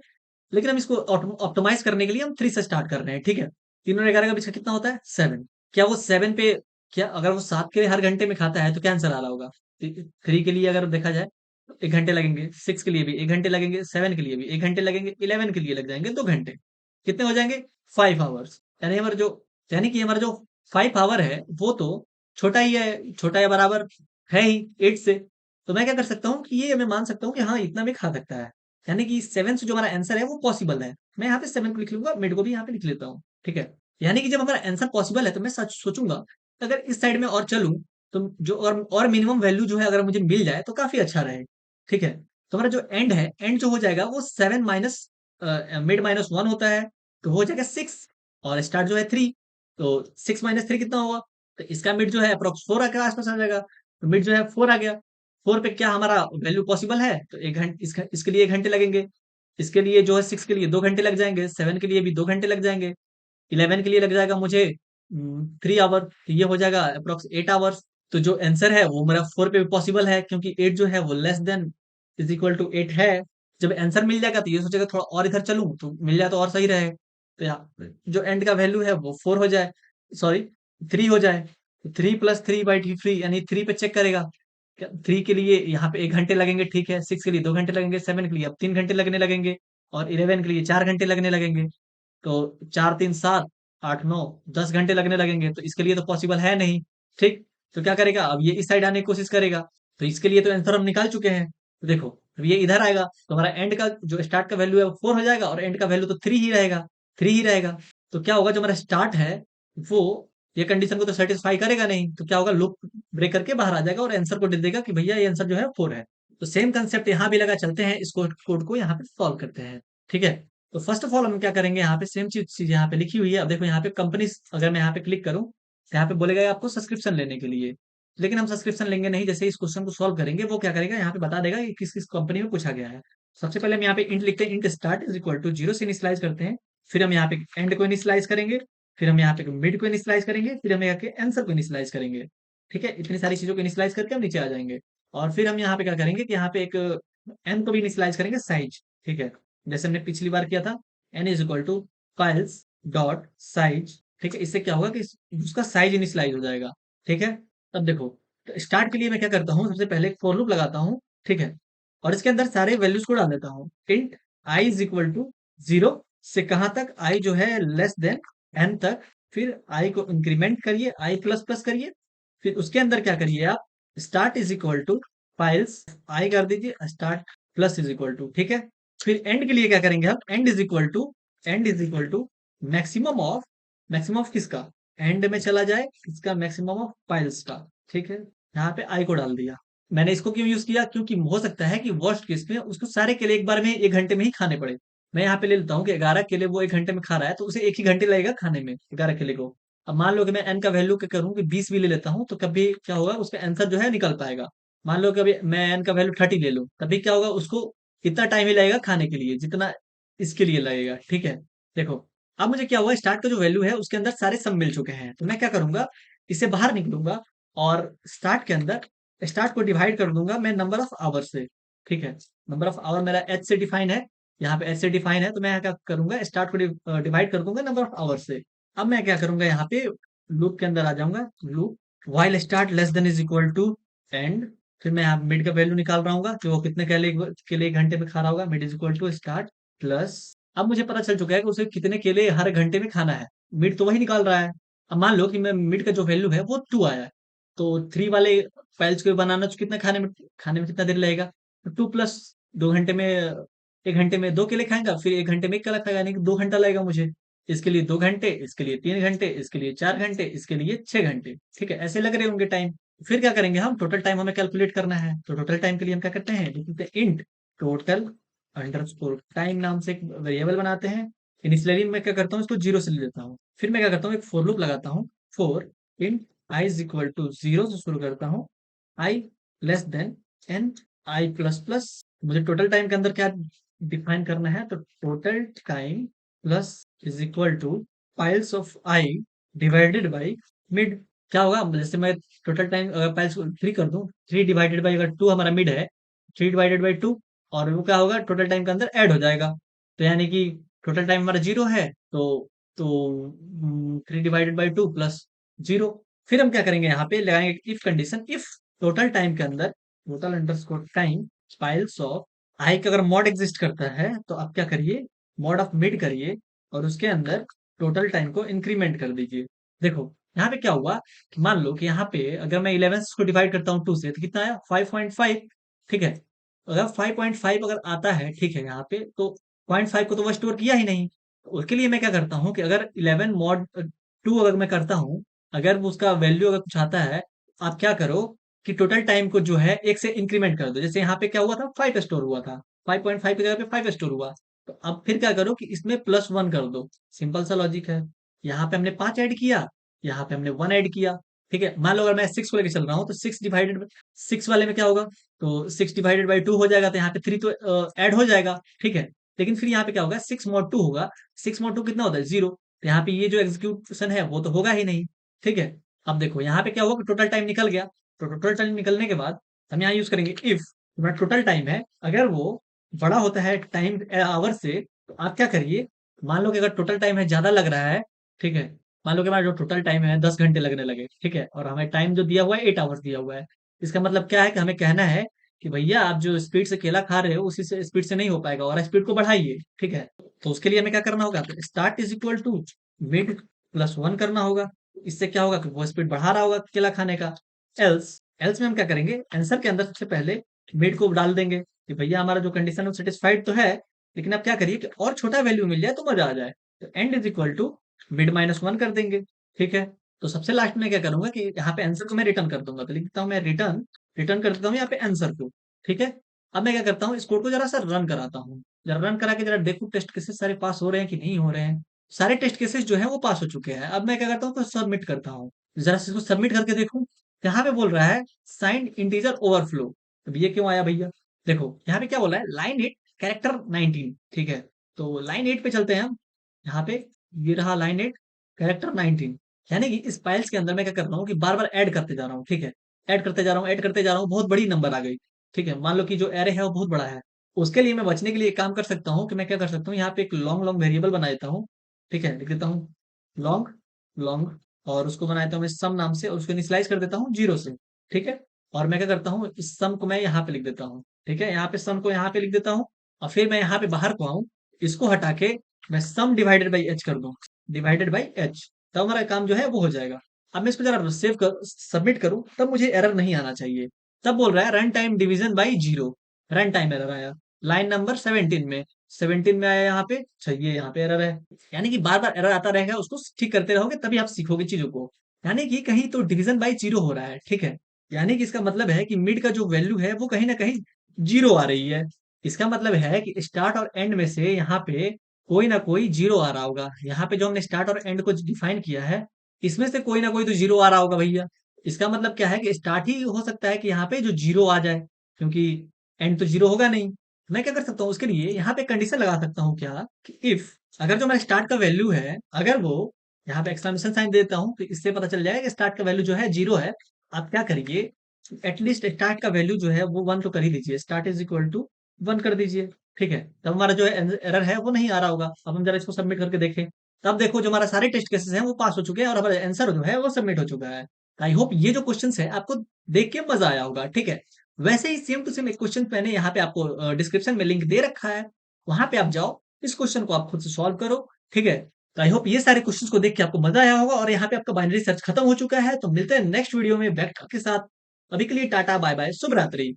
लेकिन हम इसको ऑप्टिमाइज करने के लिए हम 3 से स्टार्ट कर रहे हैं। ठीक है, 3 और 11 का बीच का कितना होता है 7। क्या वो 7 पे, क्या अगर वो 7 के हर घंटे में खाता है तो क्या आंसर आ रहा होगा। 3 के लिए अगर देखा जाए तो 1 घंटे लगेंगे, 6 के लिए भी 1 घंटे लगेंगे, 7 के लिए भी 1 घंटे लगेंगे, 11 के लिए लग जाएंगे 2 घंटे। कितने हो जाएंगे 5 आवर्स। यानी कि हमारा जो 5 आवर है वो तो छोटा ही है, छोटा या बराबर है ही 8 से। तो मैं क्या कर सकता हूँ कि ये मैं मान सकता हूँ कि हाँ इतना भी खा सकता है। यानी कि 7 से जो हमारा आंसर है वो पॉसिबल है। मैं यहाँ पे 7 को लिख लूंगा, मिड को भी यहाँ पे लिख लेता हूँ। ठीक है, यानी कि जब हमारा आंसर पॉसिबल है तो मैं सच सोचूंगा अगर इस साइड में और चलूं तो जो और मिनिमम वैल्यू जो है अगर मुझे मिल जाए तो काफी अच्छा रहे। ठीक है, तो हमारा जो एंड है, एंड जो हो जाएगा वो 7 माइनस मिड -1 होता है, तो हो जाएगा 6। और स्टार्ट जो है 3, तो 6 - 3 कितना होगा, तो इसका मिड जो है अप्रोक्स 4 के आसपास आ जाएगा। तो मिड जो है 4 आ गया। 4 पे क्या हमारा वैल्यू पॉसिबल है, तो 1 घंटे इसके लिए 1 घंटे लगेंगे। इसके लिए जो है 6 के लिए 2 घंटे लग जाएंगे, 7 के लिए भी 2 घंटे लग जाएंगे, 11 के लिए लग जाएगा मुझे 3 आवर, तो ये हो जाएगा अप्रोक्स 8 आवर्स। तो जो आंसर है वो मेरा 4 पे भी पॉसिबल है, क्योंकि 8 जो है वो less than is equal to 8 है। जब आंसर मिल जाएगा तो ये सोचेगा थोड़ा और इधर चलूं तो मिल जाए तो और सही रहे। तो यहाँ जो एंड का वैल्यू है वो 4 हो जाए, सॉरी 3 हो जाए। 3 + 3/3 यानी 3 पे चेक करेगा। 3 के लिए यहाँ पे 1 घंटे लगेंगे, ठीक है, 6 के लिए 2 घंटे लगेंगे, 7 के लिए अब 3 घंटे लगने लगेंगे, और 11 के लिए 4 घंटे लगने लगेंगे। तो 4 3 7 8 9 10 घंटे लगने लगेंगे, तो इसके लिए तो पॉसिबल है नहीं। ठीक, तो क्या करेगा, अब ये इस साइड आने की कोशिश करेगा। तो इसके लिए तो आंसर हम निकाल चुके हैं। तो देखो, अब ये इधर आएगा तो हमारा एंड का जो स्टार्ट का वैल्यू है वो 4 हो जाएगा, और एंड का वैल्यू तो 3 ही रहेगा, 3 ही रहेगा। तो क्या होगा, जो हमारा स्टार्ट है वो ये कंडीशन को तो सेटिस्फाई करेगा नहीं, तो क्या होगा, लूप ब्रेक करके बाहर आ जाएगा और आंसर को दे देगा कि भैया ये आंसर जो है 4 है। तो सेम कंसेप्ट यहाँ भी लगा, चलते हैं इस कोड को यहाँ पे सॉल्व करते हैं। ठीक है, तो फर्स्ट ऑफ ऑल हम क्या करेंगे, यहाँ पे सेम चीज यहाँ पे लिखी हुई है। अब देखो यहाँ पे कंपनी, अगर मैं यहाँ पे क्लिक करूँ तो यहाँ पे बोलेगा आपको सब्सक्रिप्शन लेने के लिए। लेकिन हम सब्सक्रिप्शन लेंगे नहीं, जैसे इस क्वेश्चन को सॉल्व करेंगे वो क्या करेगा, यहाँ पे बता देगा कि किस किस कंपनी में पूछा गया है। सबसे पहले हम यहाँ पे इंट लिखते हैं, int start is equal to 0 से इनिशियलाइज करते हैं। फिर हम यहाँ पे एंड को इनिशियलाइज करेंगे, फिर हम यहाँ पे मिड को इनिशियलाइज करेंगे, फिर हम यहाँ के आंसर को इनिशियलाइज करेंगे। ठीक है, इतनी सारी चीजों को इनिशियलाइज करके हम नीचे आ जाएंगे। और फिर हम यहाँ पे क्या करेंगे कि यहाँ पे एक एन को भी इनिशियलाइज करेंगे, साइज। ठीक है, जैसे हमने पिछली बार किया था, N is equal to files dot size. ठीक है, इससे क्या होगा कि उसका साइज इनिशियलाइज हो जाएगा। ठीक है, अब देखो, तो स्टार्ट के लिए मैं क्या करता हूँ, सबसे पहले एक फॉर लूप लगाता हूँ। ठीक है, और इसके अंदर सारे वैल्यूज को डाल देता हूँ। Int I is equal to 0 से कहाँ तक, आई जो है लेस देन एन तक। फिर आई को इंक्रीमेंट करिए, आई प्लस प्लस करिए। फिर उसके अंदर क्या करिए आप, start is equal to piles I कर दीजिए, start plus is equal to. ठीक है, फिर एंड के लिए क्या करेंगे आप, end is equal to maximum of, maximum of किसका, एंड में चला जाए इसका मैक्सिमम ऑफ फाइल्स का। ठीक है, यहाँ पे आई को डाल दिया। मैंने इसको क्यों यूज किया, क्योंकि हो सकता है कि वर्स्ट केस में उसको सारे केले एक बार में 1 घंटे में ही खाने पड़े। मैं यहाँ पे ले लेता हूँ कि 11 केले वो 1 घंटे में खा रहा है, तो उसे 1 ही घंटे लगेगा खाने में 11 केले को। अब मान लो कि मैं एन का वैल्यू क्या करूँ कि 20 भी ले लेता हूँ, तो कभी क्या होगा, उसका आंसर जो है निकल पाएगा। मान लो कि अभी मैं एन का वैल्यू 30 ले लूँ, तभी क्या होगा, उसको इतना टाइम ही लगेगा खाने के लिए जितना इसके लिए लगेगा। ठीक है, देखो, अब मुझे क्या हुआ, स्टार्ट का जो वैल्यू है उसके अंदर सारे सब मिल चुके हैं, तो मैं क्या करूंगा, इससे बाहर निकलूंगा और स्टार्ट के अंदर स्टार्ट को डिवाइड कर दूंगा मैं नंबर ऑफ आवर से। ठीक है, नंबर ऑफ आवर मेरा एच से डिफाइन है, यहाँ पे एच से डिफाइन है, तो मैं क्या करूंगा, स्टार्ट को डिवाइड कर दूंगा नंबर ऑफ आवर से। अब मैं क्या करूंगा, यहाँ पे लूप के अंदर आ जाऊंगा, loop while start less than is equal to end. फिर मैं यहाँ मिड का वैल्यू निकाल रहा हूँ कि वो कितने केले 1 घंटे में खा रहा होगा, mid is equal to start plus. अब मुझे पता चल चुका है कि उसे कितने केले हर घंटे में खाना है, मिड तो वही निकाल रहा है। अब मान लो कि मैं मिड का जो वैल्यू है वो 2 आया है, तो 3 वाले फाइल्स को बनाना तो कितना खाने में कितना देर लगेगा, तो 2 प्लस 2 घंटे में, 1 घंटे में 2 केले खाएगा, फिर 1 घंटे में 1 केला खाएगा, यानी कि 2 घंटा लगेगा मुझे। इसके लिए 2 घंटे, इसके लिए 3 घंटे, इसके लिए 4 घंटे, इसके लिए 6 घंटे। ठीक है, ऐसे लग रहे होंगे टाइम। फिर क्या करेंगे हम, टोटल टाइम हमें कैलकुलेट करना है। तो टोटल टाइम के लिए हम क्या करते हैं, लिखते हैं इंट टोटल अंडरस्कोर टाइम नाम से एक वेरिएबल बनाते हैं। इनिशियली मैं क्या करता हूँ, इसको जीरो से ले लेता हूँ। फिर मैं क्या करता हूँ, एक फॉर लूप लगाता हूँ। For int I is equal to zero से शुरू करता हूँ, I less than N I plus plus. मुझे टोटल टाइम के अंदर क्या डिफाइन करना है, तो total time plus is equal to piles of I divided by mid. क्या होगा, जैसे मैं टोटल टाइम अगर पाइल्स को थ्री कर दूं, थ्री डिवाइडेड बाई, अगर टू हमारा मिड है, थ्री डिवाइडेड बाई टू, और वो क्या होगा, टोटल टाइम के अंदर ऐड हो जाएगा। तो यानी कि टोटल टाइम हमारा जीरो है, तो three divided by two plus zero. फिर हम क्या करेंगे, यहाँ पे लगाएंगे if condition, if total time के अंदर total underscore time piles of I का अगर मॉड एग्जिस्ट करता है, तो आप क्या करिए, मॉड ऑफ मिड करिए, और उसके अंदर टोटल टाइम को इंक्रीमेंट कर दीजिए। देखो यहाँ पे क्या हुआ, कि मान लो कि यहाँ पे अगर मैं 11 को डिवाइड करता हूँ 2 से, तो कितना आया, 5.5। ठीक है, अगर 5.5 अगर आता है, ठीक है, यहाँ पे तो 0.5 को तो वो स्टोर किया ही नहीं। तो उसके लिए मैं क्या करता हूँ, कि अगर 11 मॉड 2 अगर मैं करता हूँ, अगर वो उसका वैल्यू अगर कुछ आता है, आप क्या करो, कि टोटल टाइम को जो है एक से इंक्रीमेंट कर दो। जैसे यहाँ पे क्या हुआ था, 5 स्टोर हुआ था, 5.5 की जगह पे 5 स्टोर हुआ। तो अब फिर क्या करो, कि इसमें +1 कर दो। सिंपल सा लॉजिक है। यहाँ पे हमने 5 ऐड किया, यहाँ पे हमने 1 ऐड किया। ठीक है, मान लो अगर मैं 6 को लेकर चल रहा हूँ, तो 6 डिवाइडेड 6 वाले में क्या होगा, तो 6 डिवाइडेड बाई 2 हो जाएगा, तो यहाँ पे 3 तो ऐड हो जाएगा। ठीक है, लेकिन फिर यहाँ पे क्या होगा, 6 मॉड 2 होगा। 6 मॉड 2 कितना होता है, 0। तो यहाँ पे ये जो एग्जीक्यूशन है वो तो होगा ही नहीं। ठीक है, अब देखो यहाँ पे क्या होगा, टोटल टाइम निकल गया। तो टोटल टाइम निकलने के बाद हम यहाँ यूज करेंगे इफ टोटल टाइम है, अगर वो बड़ा होता है टाइम आवर से, तो आप क्या करिए, मान लो कि अगर टोटल टाइम है ज्यादा लग रहा है, ठीक है, मान लो कि हमारा जो टोटल टाइम है 10 घंटे लगने लगे, ठीक है, और हमें टाइम जो दिया हुआ है 8 आवर्स दिया हुआ है। इसका मतलब क्या है, कि हमें कहना है कि भैया आप जो स्पीड से केला खा रहे हो, उसी से स्पीड से नहीं हो पाएगा, और स्पीड को बढ़ाइए। ठीक है, तो उसके लिए हमें क्या करना होगा, तो start is equal to mid +1 करना होगा। इससे क्या होगा, कि वो स्पीड बढ़ा रहा होगा केला खाने का। एल्स एल्स में हम क्या करेंगे, आंसर के अंदर सबसे पहले मिड को डाल देंगे, कि भैया हमारा जो कंडीशन है सेटिस्फाइड तो है, लेकिन अब क्या करिए, कि और छोटा वैल्यू मिल जाए तो मजा आ जाए। तो end is equal to mid -1 कर देंगे। ठीक है, तो सबसे लास्ट में क्या करूंगा, कि यहाँ पे आंसर को मैं रिटर्न कर दूंगा। तो लिख देता हूँ मैं रिटर्न, रिटर्न कर देता हूँ यहाँ पे आंसर को। ठीक है, अब मैं क्या करता हूँ, इस कोड को जरा सा रन कराता हूँ। जरा रन करा के जरा देखो टेस्ट केसेस सारे पास हो रहे हैं कि नहीं हो रहे हैं। सारे टेस्ट केसेस जो है वो पास हो चुके हैं। अब मैं क्या करता हूँ, तो सबमिट करता हूँ। जरा से इसको सबमिट करके देखूं। यहाँ पे बोल रहा है साइंड इंटीजर ओवरफ्लो। अब ये क्यों आया भैया, देखो यहाँ पे क्या बोला है, लाइन 8 कैरेक्टर 19। ठीक है, तो लाइन 8 पे चलते हैं हम। यहाँ पे ये रहा लाइन 8 कैरेक्टर 19। यानी कि इस फाइल्स के अंदर मैं क्या कर रहा हूँ, कि बार बार ऐड करते जा रहा हूँ। ठीक है, ऐड करते जा रहा हूँ, ऐड करते जा रहा हूँ, बहुत बड़ी नंबर आ गई। ठीक है, मान लो कि जो एरे है वो बहुत बड़ा है। उसके लिए मैं बचने के लिए एक काम कर सकता हूँ, कि मैं क्या कर सकता हूँ, यहाँ पे एक लॉन्ग लॉन्ग वेरिएबल बना देता हूँ। ठीक है, लिख देता हूँ लॉन्ग लॉन्ग, और उसको बना देता हूँ मैं सम नाम से, और उसको इनिशियलाइज कर देता हूँ 0 से। ठीक है, और मैं क्या करता हूँ, इस सम को मैं यहाँ पे लिख देता हूँ। ठीक है, यहाँ पे सम को यहाँ पे लिख देता हूँ, और फिर मैं यहाँ पे बाहर को आऊँ, इसको हटा के मैं सम डिवाइडेड बाई एच कर दूं, डिवाइडेड बाई एच। तब हमारा काम जो है वो हो जाएगा। अब मैं इसको जरा सेव कर सबमिट करूं, तब मुझे एरर नहीं आना चाहिए। तब बोल रहा है run time division by 0, run time error आया लाइन नंबर 17 में। 17 में आया यहाँ पे, अच्छा ये यहाँ पे एरर है। यानी कि बार बार एरर आता रहेगा, उसको ठीक करते रहोगे तभी आप सीखोगे चीजों को। यानी कि कहीं तो डिवीजन बाई 0 हो रहा है। ठीक है, यानी कि इसका मतलब है कि मिड का जो वैल्यू है वो कहीं ना कहीं 0 आ रही है। इसका मतलब है कि स्टार्ट और एंड में से यहाँ पे कोई ना कोई 0 आ रहा होगा। यहाँ पे जो हमने स्टार्ट और एंड को डिफाइन किया है, इसमें से कोई ना कोई तो 0 आ रहा होगा भैया। इसका मतलब क्या है, कि स्टार्ट ही हो सकता है कि यहाँ पे जो 0 आ जाए, क्योंकि एंड तो 0 होगा नहीं। मैं क्या कर सकता हूँ, उसके लिए यहाँ पे कंडीशन लगा सकता हूँ क्या, कि इफ अगर जो मेरा स्टार्ट का वैल्यू है, अगर वो यहाँ पे एक्सक्लेमेशन साइन देता हूँ, तो इससे पता चल जाएगा कि स्टार्ट का वैल्यू जो है 0 है। आप क्या करिए, एटलीस्ट स्टार्ट का वैल्यू जो है वो 1 तो कर ही दीजिए, स्टार्ट इज इक्वल टू 1 कर दीजिए। ठीक है, तब हमारा जो है एरर है वो नहीं आ रहा होगा। अब हम जरा इसको सबमिट करके देखें, तब देखो जो हमारा सारे टेस्ट केसेस हैं वो पास हो चुके हैं, और हमारा आंसर जो है वो सबमिट हो चुका है। आई होप ये जो क्वेश्चन है आपको देख के मजा आया होगा। ठीक है, वैसे ही सेम टू सेम एक क्वेश्चन मैंने यहाँ पे आपको डिस्क्रिप्शन में लिंक दे रखा है, वहां पे आप जाओ, इस क्वेश्चन को आप खुद से सॉल्व करो। ठीक है, तो आई होप ये सारे क्वेश्चंस को देख के आपको मजा आया होगा, और यहाँ पे आपका बाइनरी सर्च खत्म हो चुका है। तो मिलते हैं नेक्स्ट वीडियो में बैक के साथ। अभी के लिए टाटा बाय बाय, शुभ रात्रि।